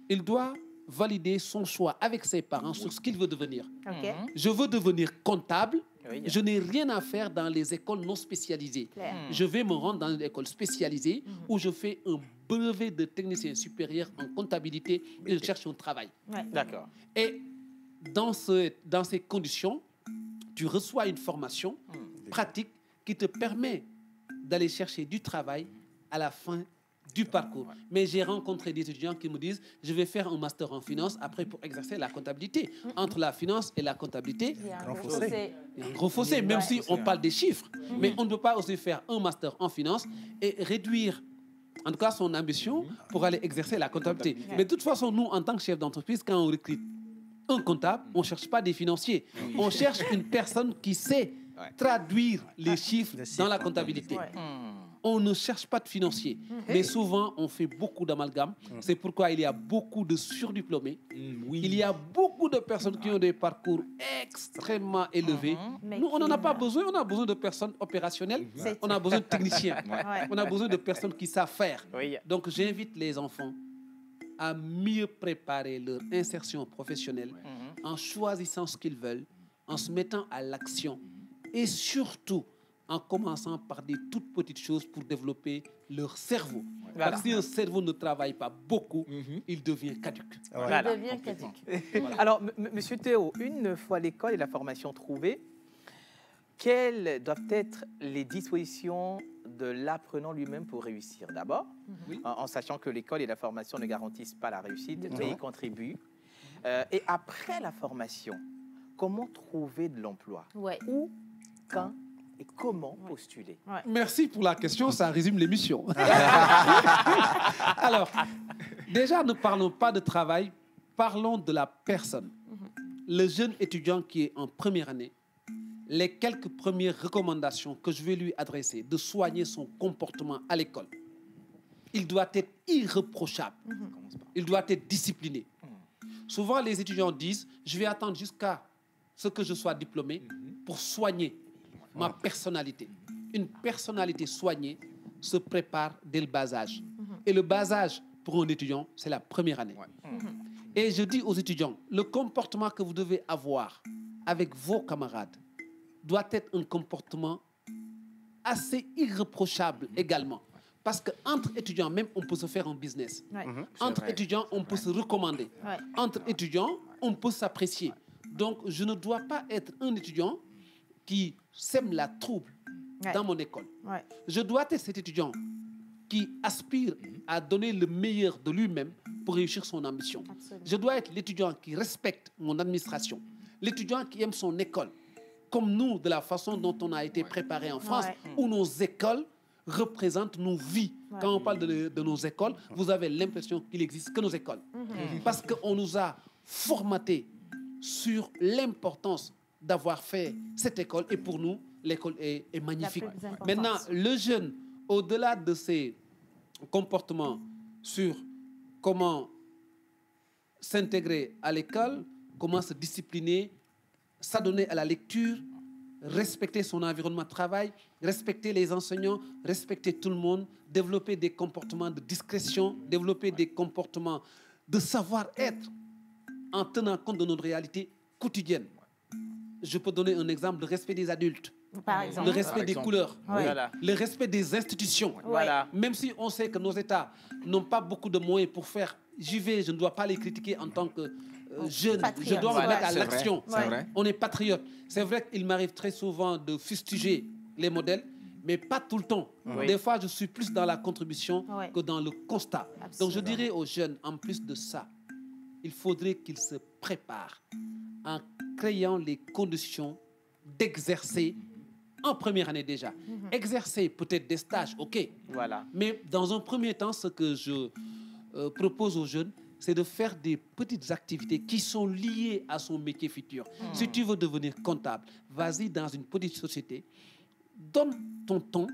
il doit valider son choix avec ses parents sur ce qu'il veut devenir. Je veux devenir comptable. Je n'ai rien à faire dans les écoles non spécialisées. Je vais me rendre dans une école spécialisée où je fais un brevet de technicien supérieur en comptabilité et je cherche un travail. D'accord. Et dans ces conditions, tu reçois une formation pratique qui te permet d'aller chercher du travail à la fin du parcours. Mais j'ai rencontré des étudiants qui me disent je vais faire un master en finance après pour exercer la comptabilité. Entre la finance et la comptabilité, il y a un gros fossé, même si on parle des chiffres. Mais on ne peut pas aussi faire un master en finance et réduire en tout cas son ambition pour aller exercer la comptabilité. Mais de toute façon, nous, en tant que chef d'entreprise, quand on recrute un comptable, on ne cherche pas des financiers. On cherche une personne qui sait traduire les chiffres dans la comptabilité. On ne cherche pas de financiers, mais souvent on fait beaucoup d'amalgames. C'est pourquoi il y a beaucoup de surdiplômés. Il y a beaucoup de personnes qui ont des parcours extrêmement élevés. Nous, on n'en a pas besoin. On a besoin de personnes opérationnelles. On a besoin de techniciens. On a besoin de personnes qui savent faire. Donc, j'invite les enfants à mieux préparer leur insertion professionnelle en choisissant ce qu'ils veulent, en se mettant à l'action et surtout en commençant par des toutes petites choses pour développer leur cerveau. Voilà. Parce que si un cerveau ne travaille pas beaucoup, il devient caduc. Voilà. Il devient caduc. Voilà. Alors, Monsieur Théo, une fois l'école et la formation trouvée, quelles doivent être les dispositions de l'apprenant lui-même pour réussir? D'abord, en sachant que l'école et la formation ne garantissent pas la réussite, mais y contribuent. Et après la formation, comment trouver de l'emploi? Où, quand et comment postuler? Merci pour la question, ça résume l'émission. Alors, déjà, ne parlons pas de travail, parlons de la personne. Le jeune étudiant qui est en première année, les quelques premières recommandations que je vais lui adresser, de soigner son comportement à l'école. Il doit être irréprochable. Il doit être discipliné. Souvent, les étudiants disent, je vais attendre jusqu'à ce que je sois diplômé pour soigner ma personnalité. Une personnalité soignée se prépare dès le bas âge. Et le bas âge, pour un étudiant, c'est la première année. Et je dis aux étudiants, le comportement que vous devez avoir avec vos camarades doit être un comportement assez irréprochable également. Parce qu'entre étudiants, même, on peut se faire un business. Entre étudiants, on peut se recommander. Entre étudiants, on peut s'apprécier. Donc, je ne dois pas être un étudiant qui sème la trouble dans mon école. Je dois être cet étudiant qui aspire à donner le meilleur de lui-même pour réussir son ambition. Je dois être l'étudiant qui respecte mon administration, l'étudiant qui aime son école, comme nous, de la façon dont on a été préparé en France, où nos écoles représentent nos vies. Quand on parle de nos écoles, vous avez l'impression qu'il n'existe que nos écoles. Parce qu'on nous a formatés sur l'importance d'avoir fait cette école. Et pour nous, l'école est magnifique. Maintenant, le jeune, au-delà de ses comportements sur comment s'intégrer à l'école, comment se discipliner, s'adonner à la lecture, respecter son environnement de travail, respecter les enseignants, respecter tout le monde, développer des comportements de discrétion, développer des comportements de savoir-être en tenant compte de notre réalité quotidienne. Je peux donner un exemple, le respect des adultes, le respect des couleurs, le respect des institutions. Même si on sait que nos États n'ont pas beaucoup de moyens pour faire, j'y vais, je ne dois pas les critiquer en tant que jeune, je dois me mettre à l'action. On est patriote. C'est vrai qu'il m'arrive très souvent de fustiger les modèles, mais pas tout le temps. Des fois, je suis plus dans la contribution que dans le constat. Donc, je dirais aux jeunes, en plus de ça, il faudrait qu'ils se préparent en créant les conditions d'exercer en première année déjà. Exercer peut-être des stages, ok. Mais dans un premier temps, ce que je propose aux jeunes, c'est de faire des petites activités qui sont liées à son métier futur. Si tu veux devenir comptable, vas-y dans une petite société, donne ton temps,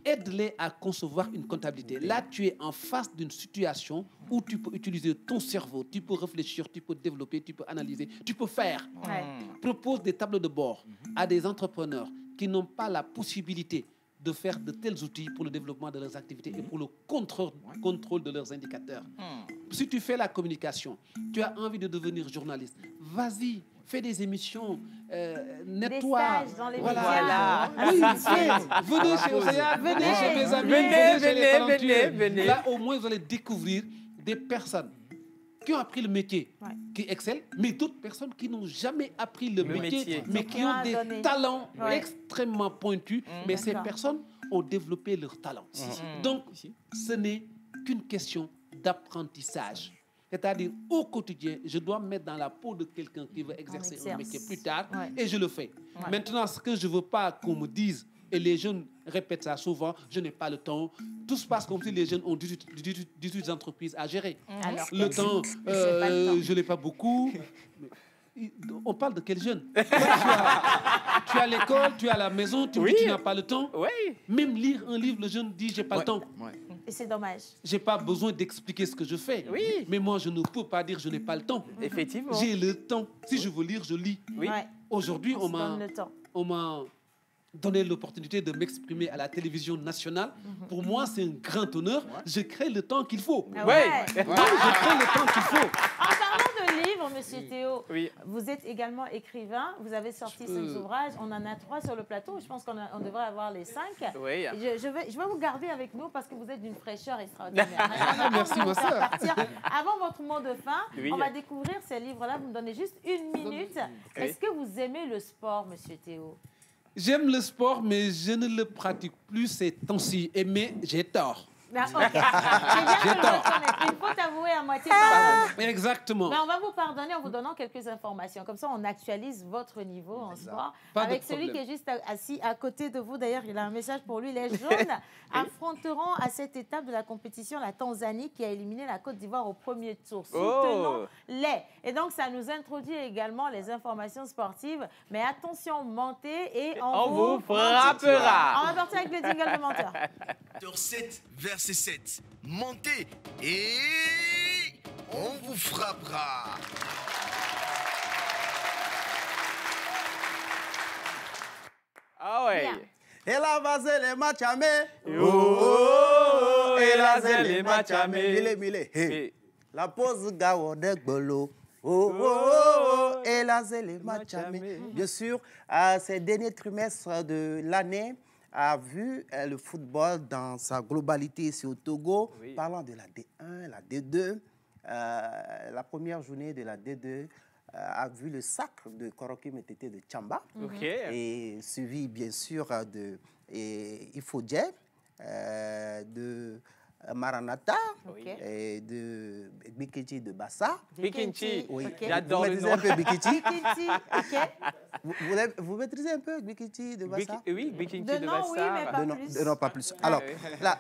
aide-les à concevoir une comptabilité. Là, tu es en face d'une situation où tu peux utiliser ton cerveau, tu peux réfléchir, tu peux développer, tu peux analyser, tu peux faire. Propose des tableaux de bord à des entrepreneurs qui n'ont pas la possibilité de faire de tels outils pour le développement de leurs activités et pour le contrôle de leurs indicateurs. Si tu fais la communication, tu as envie de devenir journaliste, vas-y, fais des émissions, nettoie. Des stages dans les médias. Oui, venez chez Océane, venez chez mes amis, venez. Là, au moins, vous allez découvrir des personnes qui ont appris le métier, qui excellent, mais d'autres personnes qui n'ont jamais appris le métier, mais qui ont des talents extrêmement pointus, mais ces personnes ont développé leurs talents. Donc, ce n'est qu'une question d'apprentissage. C'est-à-dire, au quotidien, je dois me mettre dans la peau de quelqu'un qui veut exercer un métier plus tard, et je le fais. Maintenant, ce que je ne veux pas qu'on me dise, et les jeunes répètent ça souvent, je n'ai pas le temps. Tout se passe comme si les jeunes ont 18 entreprises à gérer. Le temps, je n'ai pas beaucoup. On parle de quel jeune? Tu as l'école, tu as la maison, tu dis que tu n'as pas le temps. Même lire un livre, le jeune dit, j'ai pas le temps. Et c'est dommage. J'ai pas besoin d'expliquer ce que je fais. Mais moi, je ne peux pas dire je n'ai pas le temps. Effectivement. J'ai le temps. Si je veux lire, je lis. Aujourd'hui, on m'a donné l'opportunité de m'exprimer à la télévision nationale. Pour moi, c'est un grand honneur. Je crée le temps qu'il faut. Je crée le temps qu'il faut. En parlant de livres, Monsieur Théo, vous êtes également écrivain. Vous avez sorti 5 ouvrages. On en a 3 sur le plateau. Je pense qu'on devrait avoir les 5. Je vais vous garder avec nous parce que vous êtes d'une fraîcheur extraordinaire. Merci, ma soeur. Avant votre mot de fin, on va découvrir ces livres-là. Vous me donnez juste 1 minute. Est-ce que vous aimez le sport, Monsieur Théo? J'aime le sport, mais je ne le pratique plus ces temps-ci. Mais j'ai tort. Okay. Il faut t'avouer à moitié pardon. Exactement. Mais on va vous pardonner en vous donnant quelques informations. Comme ça, on actualise votre niveau en sport. Avec celui qui est juste assis à côté de vous. D'ailleurs, il a un message pour lui. Les jaunes affronteront à cette étape de la compétition la Tanzanie qui a éliminé la Côte d'Ivoire au premier tour. Soutenons-les. Et donc, ça nous introduit également les informations sportives. Mais attention, mentez et on vous frappera. On va partir avec le jingle de menteur. 7, verset 7. Montez et on vous frappera. Ah ouais. Et la vase les machame. Et la vase les machame. Mille. La pose gao de gbolo. Et la zélé machame. Bien sûr, ces derniers trimestres de l'année, a vu le football dans sa globalité ici au Togo. Oui. Parlant de la D1, la D2, la première journée de la D2 a vu le sacre de Koroki Metete de Tchamba. Et suivi bien sûr de Ifodje, de Maranatha et de Bikinchi de Bassa. Bikinchi, oui. J'adore le nom. Un peu Bikinchi. Vous maîtrisez un peu Bikinchi de Bassa? Oui, Bikinchi de Bassa. Oui, mais pas plus. Non, pas plus. Alors,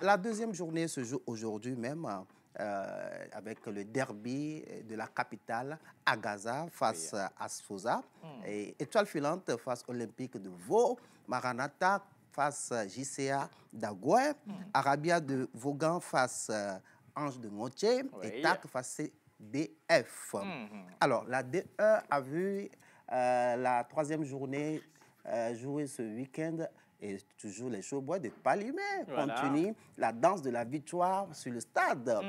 la deuxième journée se joue aujourd'hui même avec le derby de la capitale, Agaza face à Sfosa. Et Étoile filante face Olympique de Vaud, Maranatha face JCA d'Agoué, Arabia de Vaughan face Ange de Montché et TAC face CDF. Alors, la D1 a vu la troisième journée jouer ce week-end et toujours les Showboys de Palimé continuent la danse de la victoire sur le stade.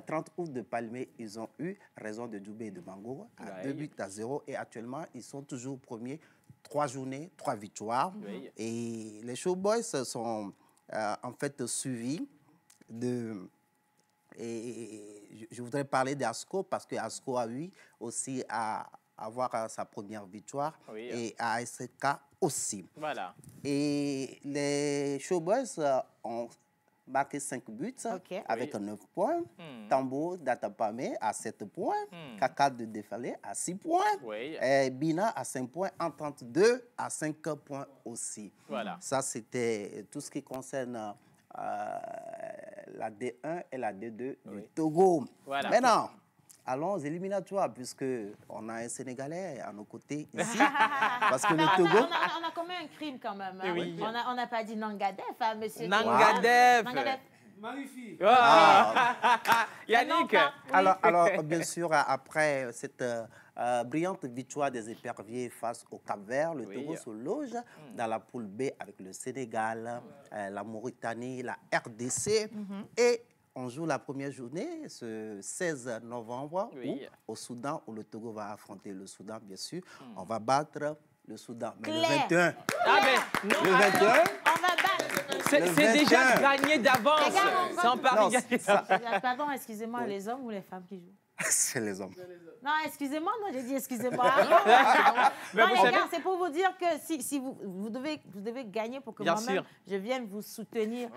30 août de Palimé, ils ont eu raison de Djoubé et de Mango à 2-0 et actuellement, ils sont toujours premiers. 3 journées, 3 victoires. Et les Showboys sont en fait suivis de... Et je voudrais parler d'Asco parce que Asco a eu aussi à avoir sa première victoire et ASK aussi. Voilà. Et les Showboys ont marqué 5 buts avec 9 points. Tambo d'Atapame à 7 points. Kaka de Défalé à 6 points. Et Bina à 5 points. En 32 à 5 points aussi. Voilà. Ça, c'était tout ce qui concerne la D1 et la D2 du Togo. Voilà. Maintenant, allons aux éliminatoires, puisqu'on a un Sénégalais à nos côtés ici. Parce que le Togo... On a commis un crime quand même. Hein. On n'a pas dit Nangadef, hein, monsieur. Nangadef. Magnifique. Yannick. Alors, bien sûr, après cette brillante victoire des éperviers face au Cap-Vert, le Togo se loge dans la poule B avec le Sénégal, la Mauritanie, la RDC et... On joue la première journée, ce 16 novembre, au Soudan, où le Togo va affronter le Soudan, bien sûr. On va battre le Soudan. Mais le 21... le 21... On va battre... C'est déjà gagné d'avance. Sans pari. Pardon, excusez-moi, les hommes ou les femmes qui jouent? C'est les hommes. Non, excusez-moi, non, j'ai dit excusez-moi. Non, les gars, c'est pour vous dire que si vous devez gagner pour que moi-même, je vienne vous soutenir.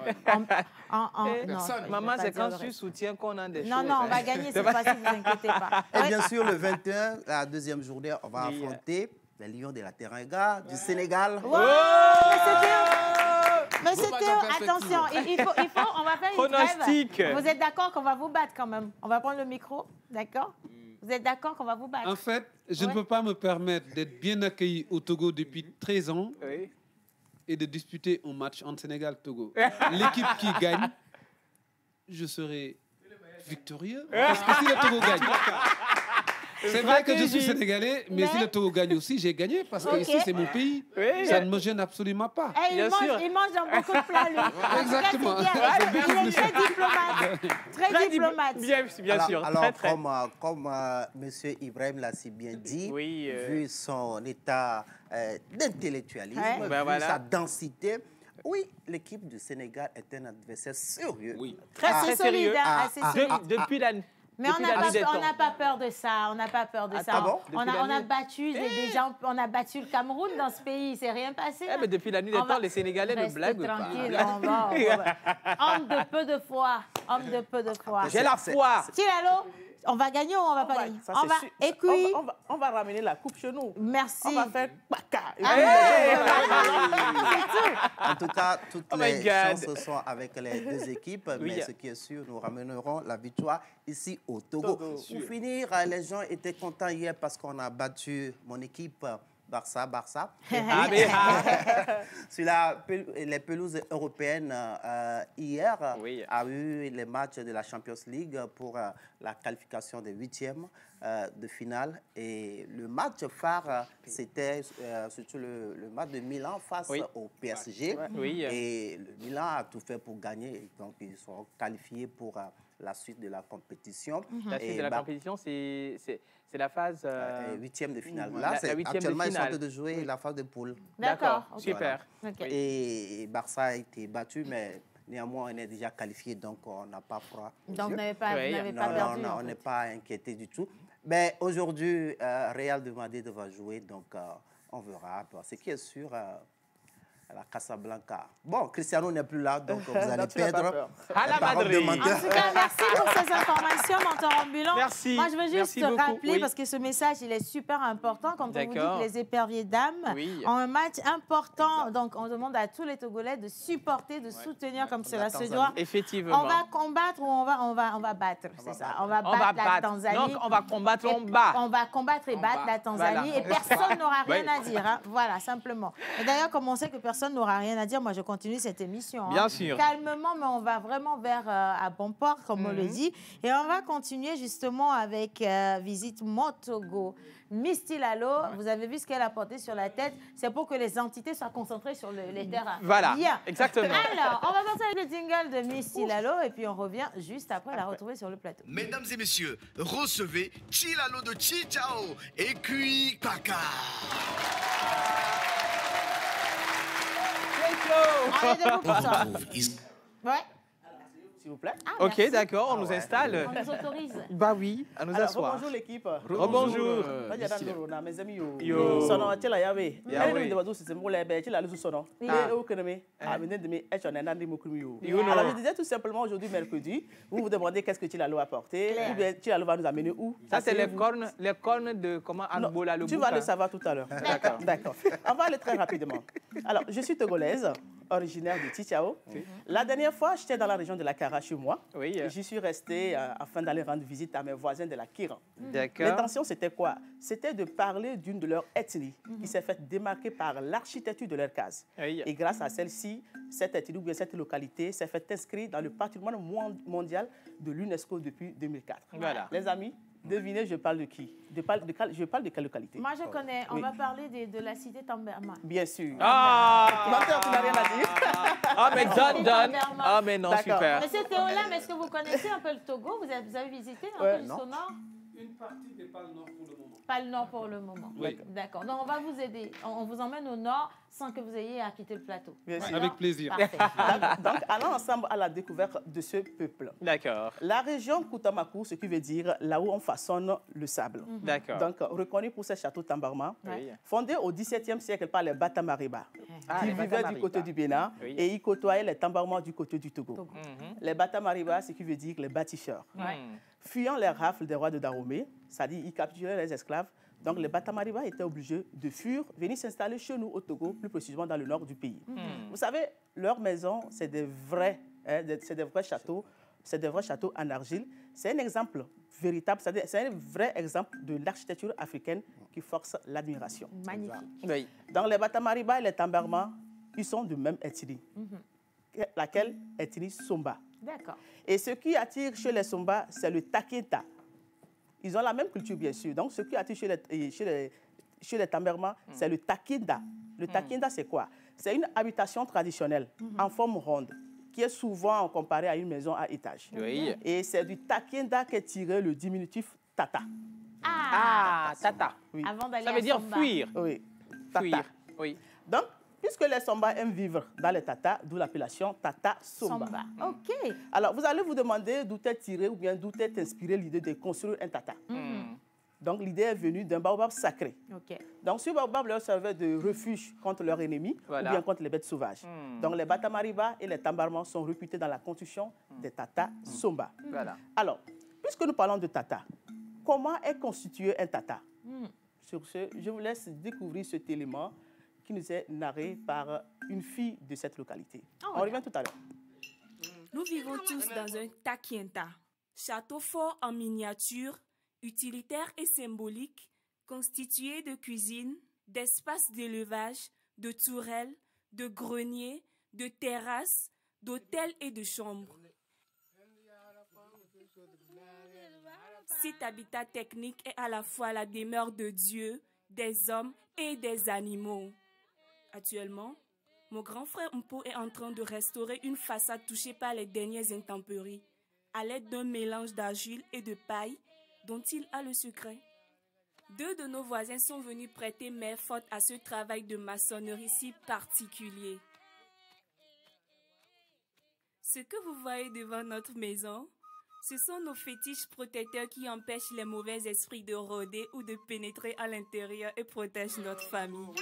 Maman, c'est quand tu soutiens qu'on a des choses. Non, on va gagner cette fois-ci, ne vous inquiétez pas. Et bien sûr, le 21, la deuxième journée, on va affronter les Lions de la Teranga du Sénégal. Mais c'était, attention, il faut, on va faire une trêve. Vous êtes d'accord qu'on va vous battre quand même? On va prendre le micro, d'accord? Vous êtes d'accord qu'on va vous battre? En fait, je ne peux pas me permettre d'être bien accueilli au Togo depuis 13 ans et de disputer un match entre Sénégal et Togo. L'équipe qui gagne, je serai victorieux. Parce que si le Togo gagne... C'est vrai que je suis sénégalais, mais si le Togo gagne aussi, j'ai gagné parce que ici c'est mon pays. Ça ne me gêne absolument pas. Il mange dans beaucoup de plats, lui. Exactement. Il est très diplomate. Très diplomate. Bien sûr. Alors, comme M. Ibrahim l'a si bien dit, vu son état d'intellectualisme, vu sa densité, oui, l'équipe du Sénégal est un adversaire sérieux. Très sérieux. Depuis Mais on n'a pas peur de ça. On n'a pas peur de ça. Ah bon? On a battu des gens. On a battu le Cameroun dans ce pays. Il s'est rien passé. Mais depuis la nuit des temps, les Sénégalais ne blaguent pas. Tranquille, on va. Homme de peu de foi. Homme de peu de foi. J'ai la foi. Tilalo, on va gagner ou on va pas gagner? Et puis, on va ramener la coupe chez nous. Merci. On va faire baka. En tout cas, toutes les chances sont avec les deux équipes, mais ce qui est sûr, nous ramènerons la victoire ici au Togo. Pour finir, les gens étaient contents hier parce qu'on a battu mon équipe Barça. Sur les pelouses européennes, hier, a eu les matchs de la Champions League pour la qualification des 8e de finale. Et le match phare, c'était surtout le match de Milan face au PSG. Et le Milan a tout fait pour gagner. Donc, ils sont qualifiés pour la suite de la compétition. La suite de la compétition, c'est la phase... 8e de finale. Là, actuellement, ils sont en train de jouer la phase de poule. D'accord. Super. Okay. Et Barça a été battu, mais néanmoins, on est déjà qualifié, donc on n'a pas froid. Donc, vous n'avez pas perdu. Non, on n'est pas inquiété du tout. Mais aujourd'hui, Real de Madrid va jouer, donc on verra. Ce qui est sûr... la Casablanca. Bon, Cristiano n'est plus là, donc vous allez perdre. À la Madrid. En tout cas, merci pour ces informations, mentor ambulant. Merci. Moi, je veux juste te rappeler, parce que ce message, il est super important, quand on vous dit que les éperviers dames ont un match important. Donc, on demande à tous les Togolais de supporter, de soutenir comme cela se doit. Effectivement. On va combattre ou on va battre, c'est ça. On va battre la Tanzanie. Donc, on va combattre, on bat. On va combattre et battre la Tanzanie. Et personne n'aura rien à dire. Hein. Voilà, simplement. Et d'ailleurs, comme on sait que personne n'aura rien à dire, moi je continue cette émission. Bien sûr. Calmement, mais on va vraiment vers à bon port, comme on le dit. Et on va continuer justement avec Visite Mon Togo. Miss Tilalo, vous avez vu ce qu'elle a porté sur la tête. C'est pour que les entités soient concentrées sur les terrains. Voilà, bien. Exactement. Alors, on va passer avec le jingle de Miss Tilalo et puis on revient juste après la retrouver sur le plateau. Mesdames et messieurs, recevez Tilalo de Chichao et Kui Kaka. On est debout pour ça. Ouais. S'il vous plaît. Ok, d'accord, on nous installe. On nous autorise. Bah oui, à nous asseoir. Bonjour l'équipe. Rebonjour. Mes amis. Yo. Sono tela yawe. Elle nous c'est moi les bêtes, la sono. Alors je disais tout simplement aujourd'hui mercredi, vous vous demandez qu'est-ce que Tilalo a apporté ou bien Tilalo va nous amener où? Ça c'est les cornes de comment Angola le. Tu vas le savoir tout à l'heure. D'accord. On va aller très rapidement. Alors, je suis togolaise, originaire de Chichao. La dernière fois, j'étais dans la région de la Kara chez moi. J'y suis restée afin d'aller rendre visite à mes voisins de la Kiran. L'intention, c'était quoi? C'était de parler d'une de leurs ethnies qui s'est fait démarquer par l'architecture de leur case. Et grâce à celle-ci, cette ethnie ou bien cette localité s'est fait inscrire dans le patrimoine mondial de l'UNESCO depuis 2004. Voilà. Les amis, devinez, je parle de qui? Je parle de quelle localité? Moi, je connais. On va parler de la cité Tamberma. Bien sûr. Ah, tu n'as rien à dire. Ah, mais donne. Ah, mais non, super. Monsieur Théolam, est-ce que vous connaissez un peu le Togo? Vous avez visité un peu jusqu'au nord? Une partie, mais pas le nord pour le moment. Pas le nord pour le moment. Oui. D'accord. Donc, on va vous aider. On vous emmène au nord sans que vous ayez à quitter le plateau. Bien sûr. Avec plaisir. Donc, allons ensemble à la découverte de ce peuple. D'accord. La région Koutamakou, ce qui veut dire là où on façonne le sable. D'accord. Donc, reconnu pour ses châteaux Tambarma, fondé au XVIIe siècle par les Batamariba, qui vivaient du côté du Bénin et ils côtoyaient les Tambarma du côté du Togo. Les Batamariba, ce qui veut dire les bâtisseurs. Fuyant les rafles des rois de Dahomey, c'est-à-dire ils capturaient les esclaves, donc les Batamariba étaient obligés de fuir, venir s'installer chez nous au Togo, plus précisément dans le nord du pays. Vous savez, leurs maisons, c'est des vrais châteaux, c'est des vrais châteaux en argile. C'est un exemple véritable, c'est un vrai exemple de l'architecture africaine qui force l'admiration. Magnifique. Dans les Batamariba et les Tambarma, ils sont de même ethnie. Laquelle ethnie Somba. D'accord. Et ce qui attire chez les Somba, c'est le Takinta. Ils ont la même culture, bien sûr. Donc, ce qui attire chez les Tamberma, c'est le Takinda. Le Takinda, c'est quoi? C'est une habitation traditionnelle en forme ronde qui est souvent comparée à une maison à étage. Et c'est du Takinda qu'est tiré le diminutif Tata. Tata. Oui. Avant d'aller Ça veut dire fuir. Oui. Fuir. Oui. Donc, puisque les Somba aiment vivre dans les tatas, d'où l'appellation Tata Somba. OK. Alors, vous allez vous demander d'où est tirée ou bien d'où est inspirée l'idée de construire un tata. Donc, l'idée est venue d'un baobab sacré. Donc, ce baobab leur servait de refuge contre leurs ennemis ou bien contre les bêtes sauvages. Donc, les Batamariba et les Tambarmans sont réputés dans la construction des Tata Somba. Alors, puisque nous parlons de tata, comment est constitué un tata? Sur ce, je vous laisse découvrir cet élément qui nous est narré par une fille de cette localité. On revient tout à l'heure. Nous vivons tous dans un takienta, château fort en miniature, utilitaire et symbolique, constitué de cuisine, d'espaces d'élevage, de tourelles, de greniers, de terrasses, d'hôtels et de chambres. Cet habitat technique est à la fois la demeure de Dieu, des hommes et des animaux. Actuellement, mon grand frère Mpo est en train de restaurer une façade touchée par les dernières intempéries, à l'aide d'un mélange d'argile et de paille dont il a le secret. 2 de nos voisins sont venus prêter main forte à ce travail de maçonnerie si particulier. Ce que vous voyez devant notre maison, ce sont nos fétiches protecteurs qui empêchent les mauvais esprits de rôder ou de pénétrer à l'intérieur et protègent notre famille.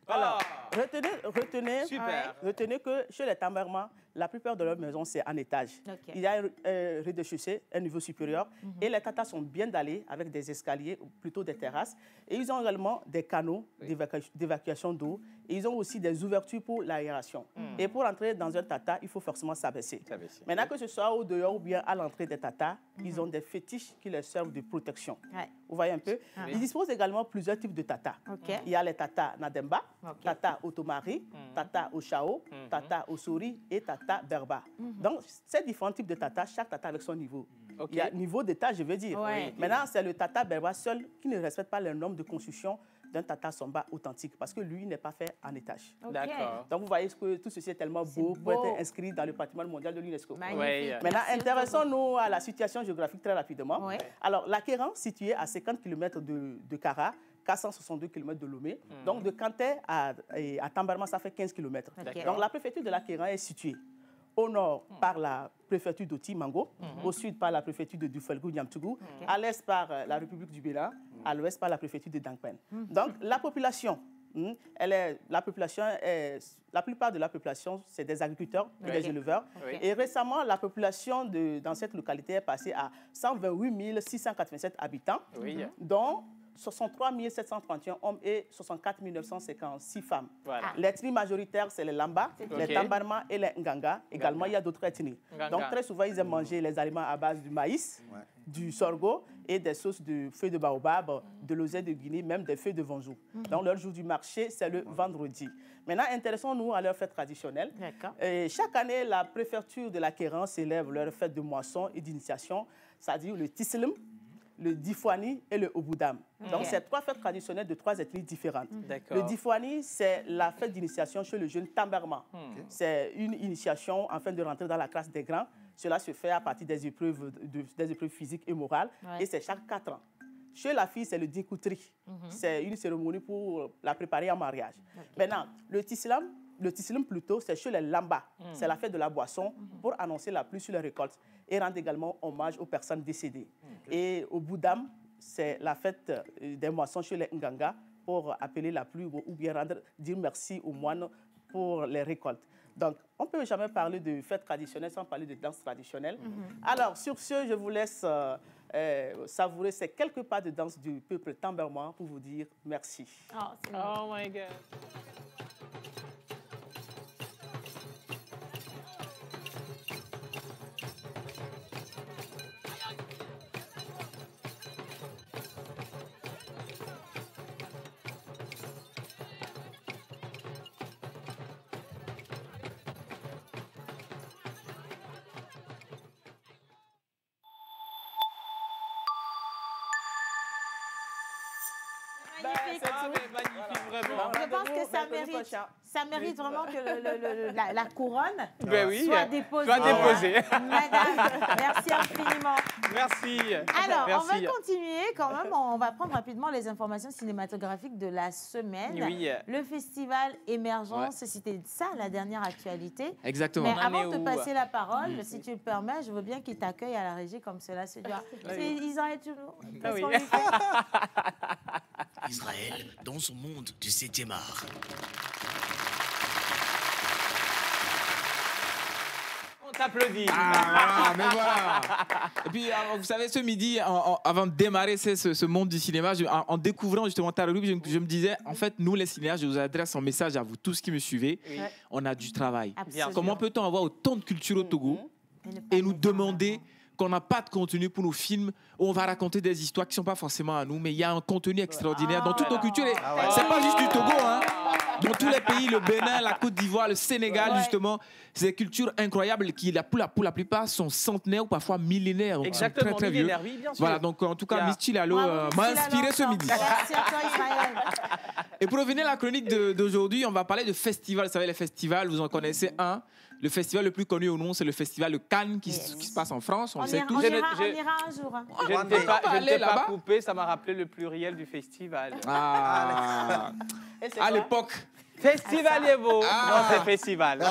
Alors, retenez que chez les Tambarmans, la plupart de leurs maisons, c'est en étage. Il y a un rez-de-chaussée, un niveau supérieur, et les tatas sont bien dallés avec des escaliers, ou plutôt des terrasses. Et ils ont également des canaux d'évacuation d'eau, et ils ont aussi des ouvertures pour l'aération. Et pour entrer dans un tata, il faut forcément s'abaisser. Maintenant, que ce soit au dehors ou bien à l'entrée des tatas, ils ont des fétiches qui leur servent de protection. Vous voyez un peu? Ils disposent également plusieurs types de tatas. Il y a les tatas Nademba, tata Otomari, tata Oshao, tata Osori et tata Berba. Donc, ces différents types de tata, chaque tata avec son niveau. Il y a niveau d'état, je veux dire. Maintenant, c'est le tata Berba seul qui ne respecte pas les normes de construction d'un tata Somba authentique, parce que lui n'est pas fait en étage. Donc, vous voyez que tout ceci est tellement beau pour être inscrit dans le patrimoine mondial de l'UNESCO. Maintenant, intéressons-nous à la situation géographique très rapidement. Alors, l'Akéran, situé à 50 km de Kara, 462 km de Lomé. Donc, de Kanté à Tambarma, ça fait 15 km. Donc, la préfecture de l'Akéran est située au nord par la préfecture d'Oti Mango, au sud par la préfecture de Dufelgou Niamtougou, à l'est par la République du Bénin, à l'ouest par la préfecture de Dangpen. Donc, la population, la plupart de la population, c'est des agriculteurs et des éleveurs. Et récemment, la population dans cette localité est passée à 128 687 habitants, dont 63 731 hommes et 64 956 femmes. L'ethnie majoritaire, c'est les Lamba, les Tambarma et les Nganga. Également, il y a d'autres ethnies. Donc, très souvent, ils aiment manger les aliments à base du maïs, du sorgho et des sauces de feuilles de baobab, de l'oseille de Guinée, même des feuilles de vanjou. Donc, leur jour du marché, c'est le vendredi. Maintenant, intéressons-nous à leur fête traditionnelle. Chaque année, la préfecture de l'Akéran célèbre leur fête de moisson et d'initiation, c'est-à-dire le Tislim, le Difwani et le Oboudam. Donc, c'est 3 fêtes traditionnelles de 3 ethnies différentes. Le Difwani, c'est la fête d'initiation chez le jeune Tambarma. C'est une initiation afin de rentrer dans la classe des grands. Cela se fait à partir des épreuves physiques et morales. Et c'est chaque 4 ans. Chez la fille, c'est le Dinkoutri. C'est une cérémonie pour la préparer en mariage. Maintenant, le Tislam plutôt, c'est chez les Lamba. C'est la fête de la boisson pour annoncer la pluie sur les récoltes et rendre également hommage aux personnes décédées. Et au Boudam, c'est la fête des moissons chez les Nganga pour appeler la pluie ou bien dire merci aux moines pour les récoltes. Donc, on ne peut jamais parler de fête traditionnelle sans parler de danse traditionnelle. Alors, sur ce, je vous laisse savourer ces quelques pas de danse du peuple tambarman pour vous dire merci. Oh my God. magnifique. Magnifique, vraiment. Je pense que ça mérite vraiment que la couronne soit déposée. Madame, merci infiniment. Merci. Alors, on va continuer quand même. On va prendre rapidement les informations cinématographiques de la semaine. Oui. Le festival Émergence, c'était ça la dernière actualité. Exactement. Mais avant de te passer la parole, si tu le permets, je veux bien qu'ils t'accueillent à la régie comme cela se doit. Ils arrêtent toujours. Israël dans son monde du 7e art. On t'applaudit. Mais voilà. Et puis, vous savez, ce midi, avant de démarrer ce monde du cinéma, en découvrant justement ta rubrique, je me disais, en fait, nous les cinéastes, je vous adresse un message à vous tous qui me suivez. On a du travail. Absolument. Comment peut-on avoir autant de culture au Togo et nous demander qu'on n'a pas de contenu pour nos films où on va raconter des histoires qui ne sont pas forcément à nous, mais il y a un contenu extraordinaire dans toutes nos cultures. C'est pas juste du Togo, hein. Dans tous les pays, le Bénin, la Côte d'Ivoire, le Sénégal, justement, c'est des cultures incroyables qui, pour la plupart, sont centenaires ou parfois millénaires. Donc exactement, très, très vieux. Oui, bien sûr. Voilà, donc en tout cas, Miss Chilalo m'a inspiré ce midi. Merci à toi, Israël. Et pour revenir à la chronique d'aujourd'hui, on va parler de festivals. Vous savez, les festivals, vous en connaissez un. Le festival le plus connu au monde, c'est le festival de Cannes qui se passe en France. On le sait tous. On ira un jour. Je ne t'ai pas coupé, ça m'a rappelé le pluriel du festival. À l'époque. Festivalier-vous. Non, c'est festival.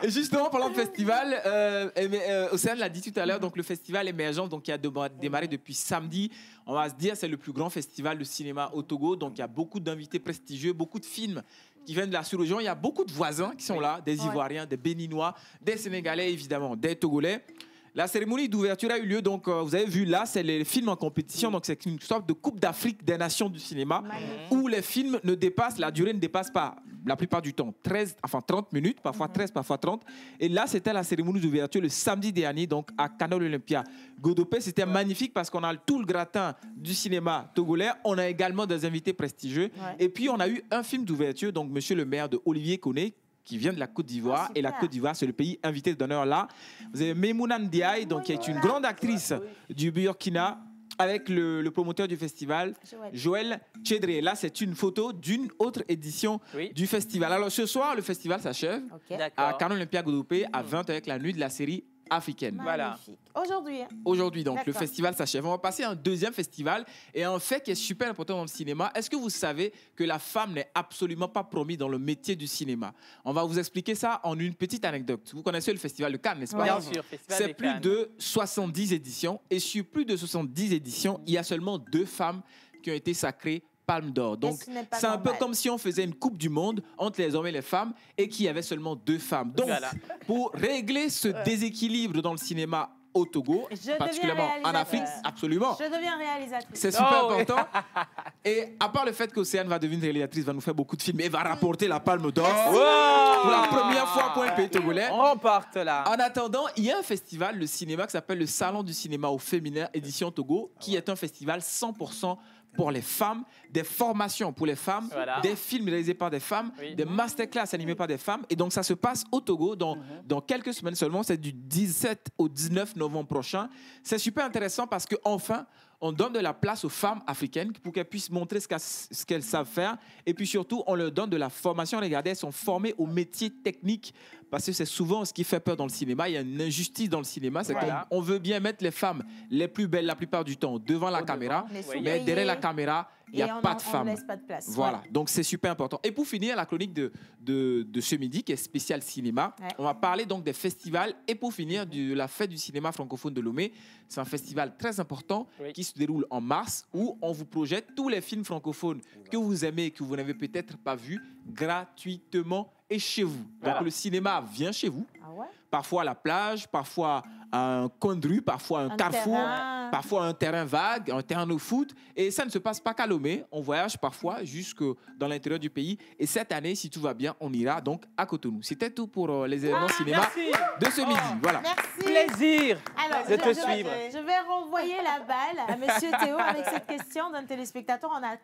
Et justement, parlant de festival, Océane l'a dit tout à l'heure, donc le festival Émergence, donc qui a démarré depuis samedi. On va se dire c'est le plus grand festival de cinéma au Togo. Donc il y a beaucoup d'invités prestigieux, beaucoup de films qui viennent de la sous-région. Il y a beaucoup de voisins qui sont là, des Ivoiriens, des Béninois, des Sénégalais évidemment, des Togolais. La cérémonie d'ouverture a eu lieu, donc vous avez vu là, c'est les films en compétition, donc c'est une sorte de Coupe d'Afrique des nations du cinéma, où les films la durée ne dépasse pas, la plupart du temps, 30 minutes, parfois 13, parfois 30. Et là, c'était la cérémonie d'ouverture le samedi dernier, donc à Canal Olympia. Godopé, c'était magnifique parce qu'on a tout le gratin du cinéma togolais, on a également des invités prestigieux, et puis on a eu un film d'ouverture, donc Monsieur le maire de Olivier Koné, qui vient de la Côte d'Ivoire. Et la Côte d'Ivoire, c'est le pays invité d'honneur là. Vous avez Memouna Ndiaye, donc, qui est une grande actrice du Burkina, avec le promoteur du festival, Joël Tchedré. Là, c'est une photo d'une autre édition du festival. Alors, ce soir, le festival s'achève à Canal Olympia Godopé à 20h avec la nuit de la série africaine. Voilà. Aujourd'hui, donc, le festival s'achève. On va passer à un deuxième festival et un fait qui est super important dans le cinéma. Est-ce que vous savez que la femme n'est absolument pas promise dans le métier du cinéma? On va vous expliquer ça en une petite anecdote. Vous connaissez le festival de Cannes, n'est-ce pas? Bien sûr. C'est plus de 70 éditions et sur plus de 70 éditions, il y a seulement 2 femmes qui ont été sacrées Palme d'Or. Donc, c'est un peu comme si on faisait une Coupe du Monde entre les hommes et les femmes et qu'il y avait seulement 2 femmes. Donc, pour régler ce déséquilibre dans le cinéma au Togo, particulièrement en Afrique, absolument. Je deviens réalisatrice. C'est super important. Et à part le fait qu'Océane va devenir réalisatrice, va nous faire beaucoup de films et va rapporter la Palme d'Or pour la première fois pour un pays togolais. On parte là. En attendant, il y a un festival, le cinéma, qui s'appelle le Salon du cinéma au féminin, édition Togo, qui est un festival 100% pour les femmes, des formations pour les femmes, des films réalisés par des femmes, des masterclass animés par des femmes. Et donc, ça se passe au Togo dans quelques semaines seulement. C'est du 17 au 19 novembre prochain. C'est super intéressant parce qu'enfin, on donne de la place aux femmes africaines pour qu'elles puissent montrer ce qu'elles savent faire. Et puis surtout, on leur donne de la formation. Regardez, elles sont formées aux métiers techniques parce que c'est souvent ce qui fait peur dans le cinéma. Il y a une injustice dans le cinéma. C'est qu'on veut bien mettre les femmes les plus belles la plupart du temps devant la caméra. Mais derrière la caméra, il n'y a pas de femmes. Laisse pas de place. Voilà, donc c'est super important. Et pour finir, la chronique de ce midi, qui est spéciale cinéma, on va parler donc des festivals. Et pour finir, de la fête du cinéma francophone de Lomé. C'est un festival très important qui se déroule en mars, où on vous projette tous les films francophones que vous aimez et que vous n'avez peut-être pas vus gratuitement et chez vous. Donc le cinéma vient chez vous. Parfois à la plage, parfois à un coin de rue, parfois à un carrefour, parfois un terrain vague, un terrain de foot. Et ça ne se passe pas qu'à Lomé. On voyage parfois jusque dans l'intérieur du pays. Et cette année, si tout va bien, on ira donc à Cotonou. C'était tout pour les événements cinéma de ce midi. Voilà. Merci. Plaisir de te suivre. Je vais renvoyer la balle à Monsieur Théo avec cette question d'un téléspectateur. On a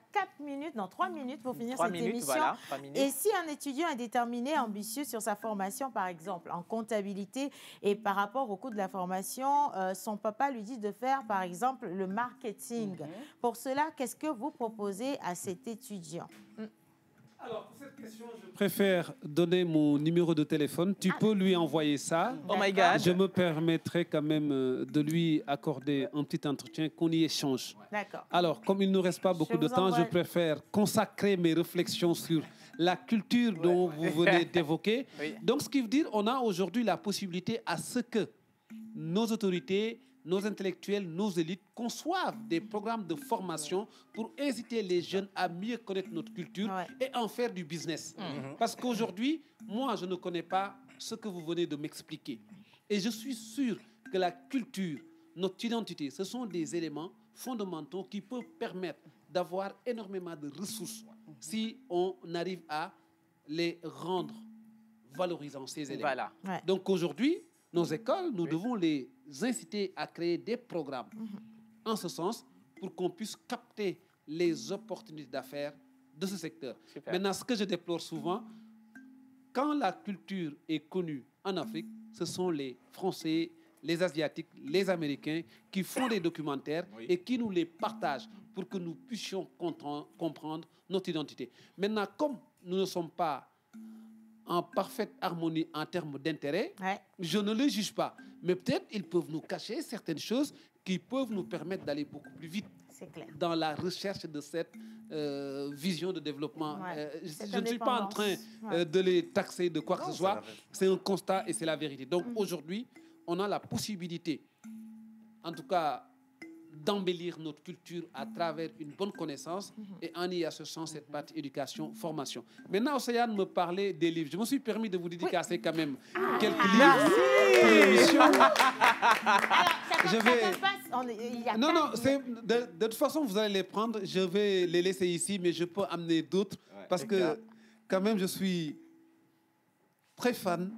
3 minutes pour finir cette émission. Voilà, et si un étudiant est déterminé, ambitieux sur sa formation, par exemple, en comptabilité. Et par rapport au coût de la formation, son papa lui dit de faire, par exemple, le marketing. Pour cela, qu'est-ce que vous proposez à cet étudiant? Alors, pour cette question, je préfère donner mon numéro de téléphone. Tu peux lui envoyer ça. Oh my God. Je me permettrai quand même de lui accorder un petit entretien, qu'on y échange. D'accord. Alors, comme il ne reste pas beaucoup de temps, je préfère consacrer mes réflexions sur la culture dont vous venez d'évoquer. Oui. Donc, ce qui veut dire qu'on a aujourd'hui la possibilité à ce que nos autorités, nos intellectuels, nos élites conçoivent des programmes de formation pour inciter les jeunes à mieux connaître notre culture et en faire du business. Parce qu'aujourd'hui, moi, je ne connais pas ce que vous venez de m'expliquer. Et je suis sûr que la culture, notre identité, ce sont des éléments fondamentaux qui peuvent permettre d'avoir énormément de ressources si on arrive à les rendre valorisants, ces éléments. Voilà. Ouais. Donc aujourd'hui, nos écoles, nous devons les inciter à créer des programmes en ce sens pour qu'on puisse capter les opportunités d'affaires de ce secteur. Super. Maintenant, ce que je déplore souvent, quand la culture est connue en Afrique, ce sont les Français, les Asiatiques, les Américains qui font des documentaires et qui nous les partagent pour que nous puissions comprendre notre identité. Maintenant, comme nous ne sommes pas en parfaite harmonie en termes d'intérêt, je ne les juge pas. Mais peut-être ils peuvent nous cacher certaines choses qui peuvent nous permettre d'aller beaucoup plus vite dans la recherche de cette vision de développement. Je ne suis pas en train de les taxer de quoi que ce soit. C'est un constat et c'est la vérité. Donc aujourd'hui, on a la possibilité, en tout cas, d'embellir notre culture à travers une bonne connaissance et en y associant cette partie éducation, formation. Maintenant, Océane me parlait des livres. Je me suis permis de vous dédicacer quand même quelques livres pour l'émission. Non, de toute façon, vous allez les prendre. Je vais les laisser ici, mais je peux amener d'autres parce que quand même, je suis très fan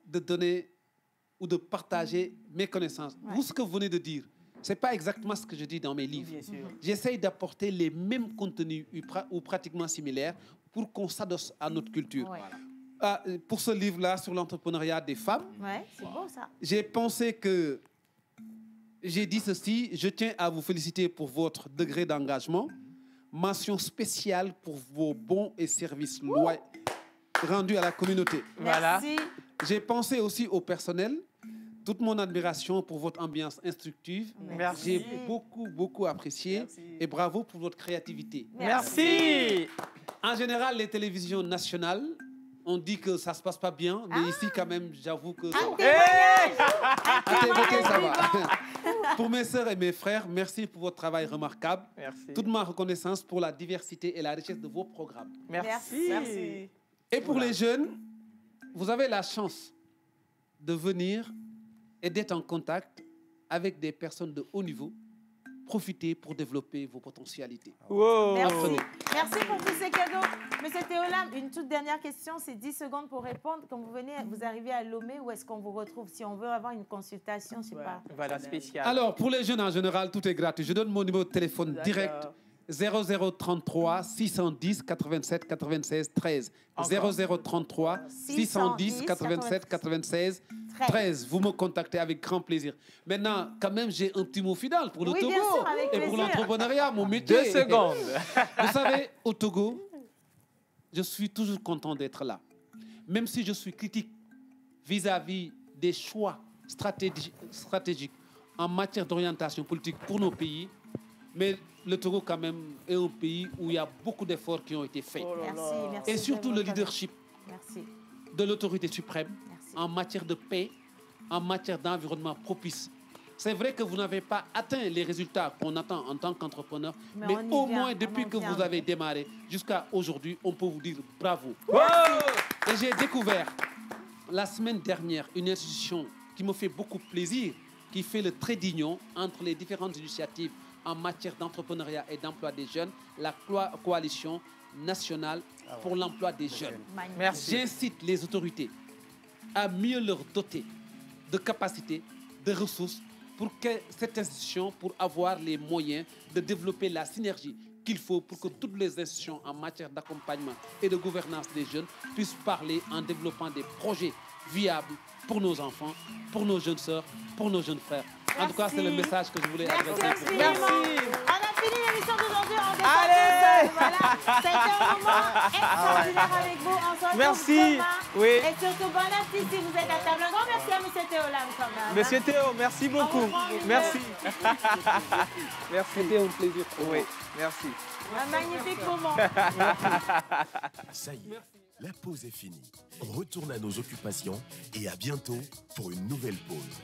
de donner ou de partager mes connaissances. Vous, ce que vous venez de dire, ce n'est pas exactement ce que je dis dans mes livres. J'essaye d'apporter les mêmes contenus ou pratiquement similaires pour qu'on s'adosse à notre culture. Pour ce livre-là, sur l'entrepreneuriat des femmes, c'est beau, ça. J'ai pensé que j'ai dit ceci: je tiens à vous féliciter pour votre degré d'engagement. Mention spéciale pour vos bons et services loyaux rendus à la communauté. Voilà. J'ai pensé aussi au personnel. Toute mon admiration pour votre ambiance instructive. J'ai beaucoup apprécié. Merci. Et bravo pour votre créativité. Merci. En général, les télévisions nationales, on dit que ça ne se passe pas bien. Mais ici, quand même, j'avoue que ça va. Pour mes sœurs et mes frères, merci pour votre travail remarquable. Merci. Toute ma reconnaissance pour la diversité et la richesse de vos programmes. Merci. Et pour les jeunes, vous avez la chance de venir et d'être en contact avec des personnes de haut niveau. Profitez pour développer vos potentialités. Wow. Merci pour tous ces cadeaux. Monsieur Théolam, une toute dernière question, c'est 10 secondes pour répondre. Quand vous arrivez à Lomé, où est-ce qu'on vous retrouve? Si on veut avoir une consultation, je ne sais pas. Voilà, spécial. Alors, pour les jeunes en général, tout est gratuit. Je donne mon numéro de téléphone direct. 0033 610 87 96 13. 0033 610 87 96 13. Vous me contactez avec grand plaisir. Maintenant, quand même, j'ai un petit mot final pour le Togo et pour l'entrepreneuriat, mon métier. 2 secondes. Vous savez, au Togo, je suis toujours content d'être là. Même si je suis critique vis-à-vis des choix stratégiques en matière d'orientation politique pour nos pays, mais le Togo, quand même, est un pays où il y a beaucoup d'efforts qui ont été faits. Merci. Et surtout le leadership de l'autorité suprême en matière de paix, en matière d'environnement propice. C'est vrai que vous n'avez pas atteint les résultats qu'on attend en tant qu'entrepreneur, mais au moins depuis que vous avez démarré jusqu'à aujourd'hui, on peut vous dire bravo. Et j'ai découvert la semaine dernière une institution qui me fait beaucoup plaisir, qui fait le trait d'union entre les différentes initiatives en matière d'entrepreneuriat et d'emploi des jeunes, la coalition nationale pour l'emploi des jeunes. Merci. J'incite les autorités à mieux leur doter de capacités, de ressources pour que cette institution, pour avoir les moyens de développer la synergie qu'il faut pour que toutes les institutions en matière d'accompagnement et de gouvernance des jeunes puissent parler en développant des projets viables pour nos enfants, pour nos jeunes sœurs, pour nos jeunes frères. Merci. En tout cas, c'est le message que je voulais adresser. Merci. On a fini l'émission d'aujourd'hui. Allez, voilà. Ça a été un moment extraordinaire avec vous. On se retrouve merci. Oui. Et surtout, bon appétit si vous êtes à table. Un grand merci à M. Théo Lam quand même. Monsieur Théo, merci beaucoup. Merci. Merci. C'était un plaisir. Oui, merci. Un magnifique moment. Ça y est, la pause est finie. On retourne à nos occupations et à bientôt pour une nouvelle pause.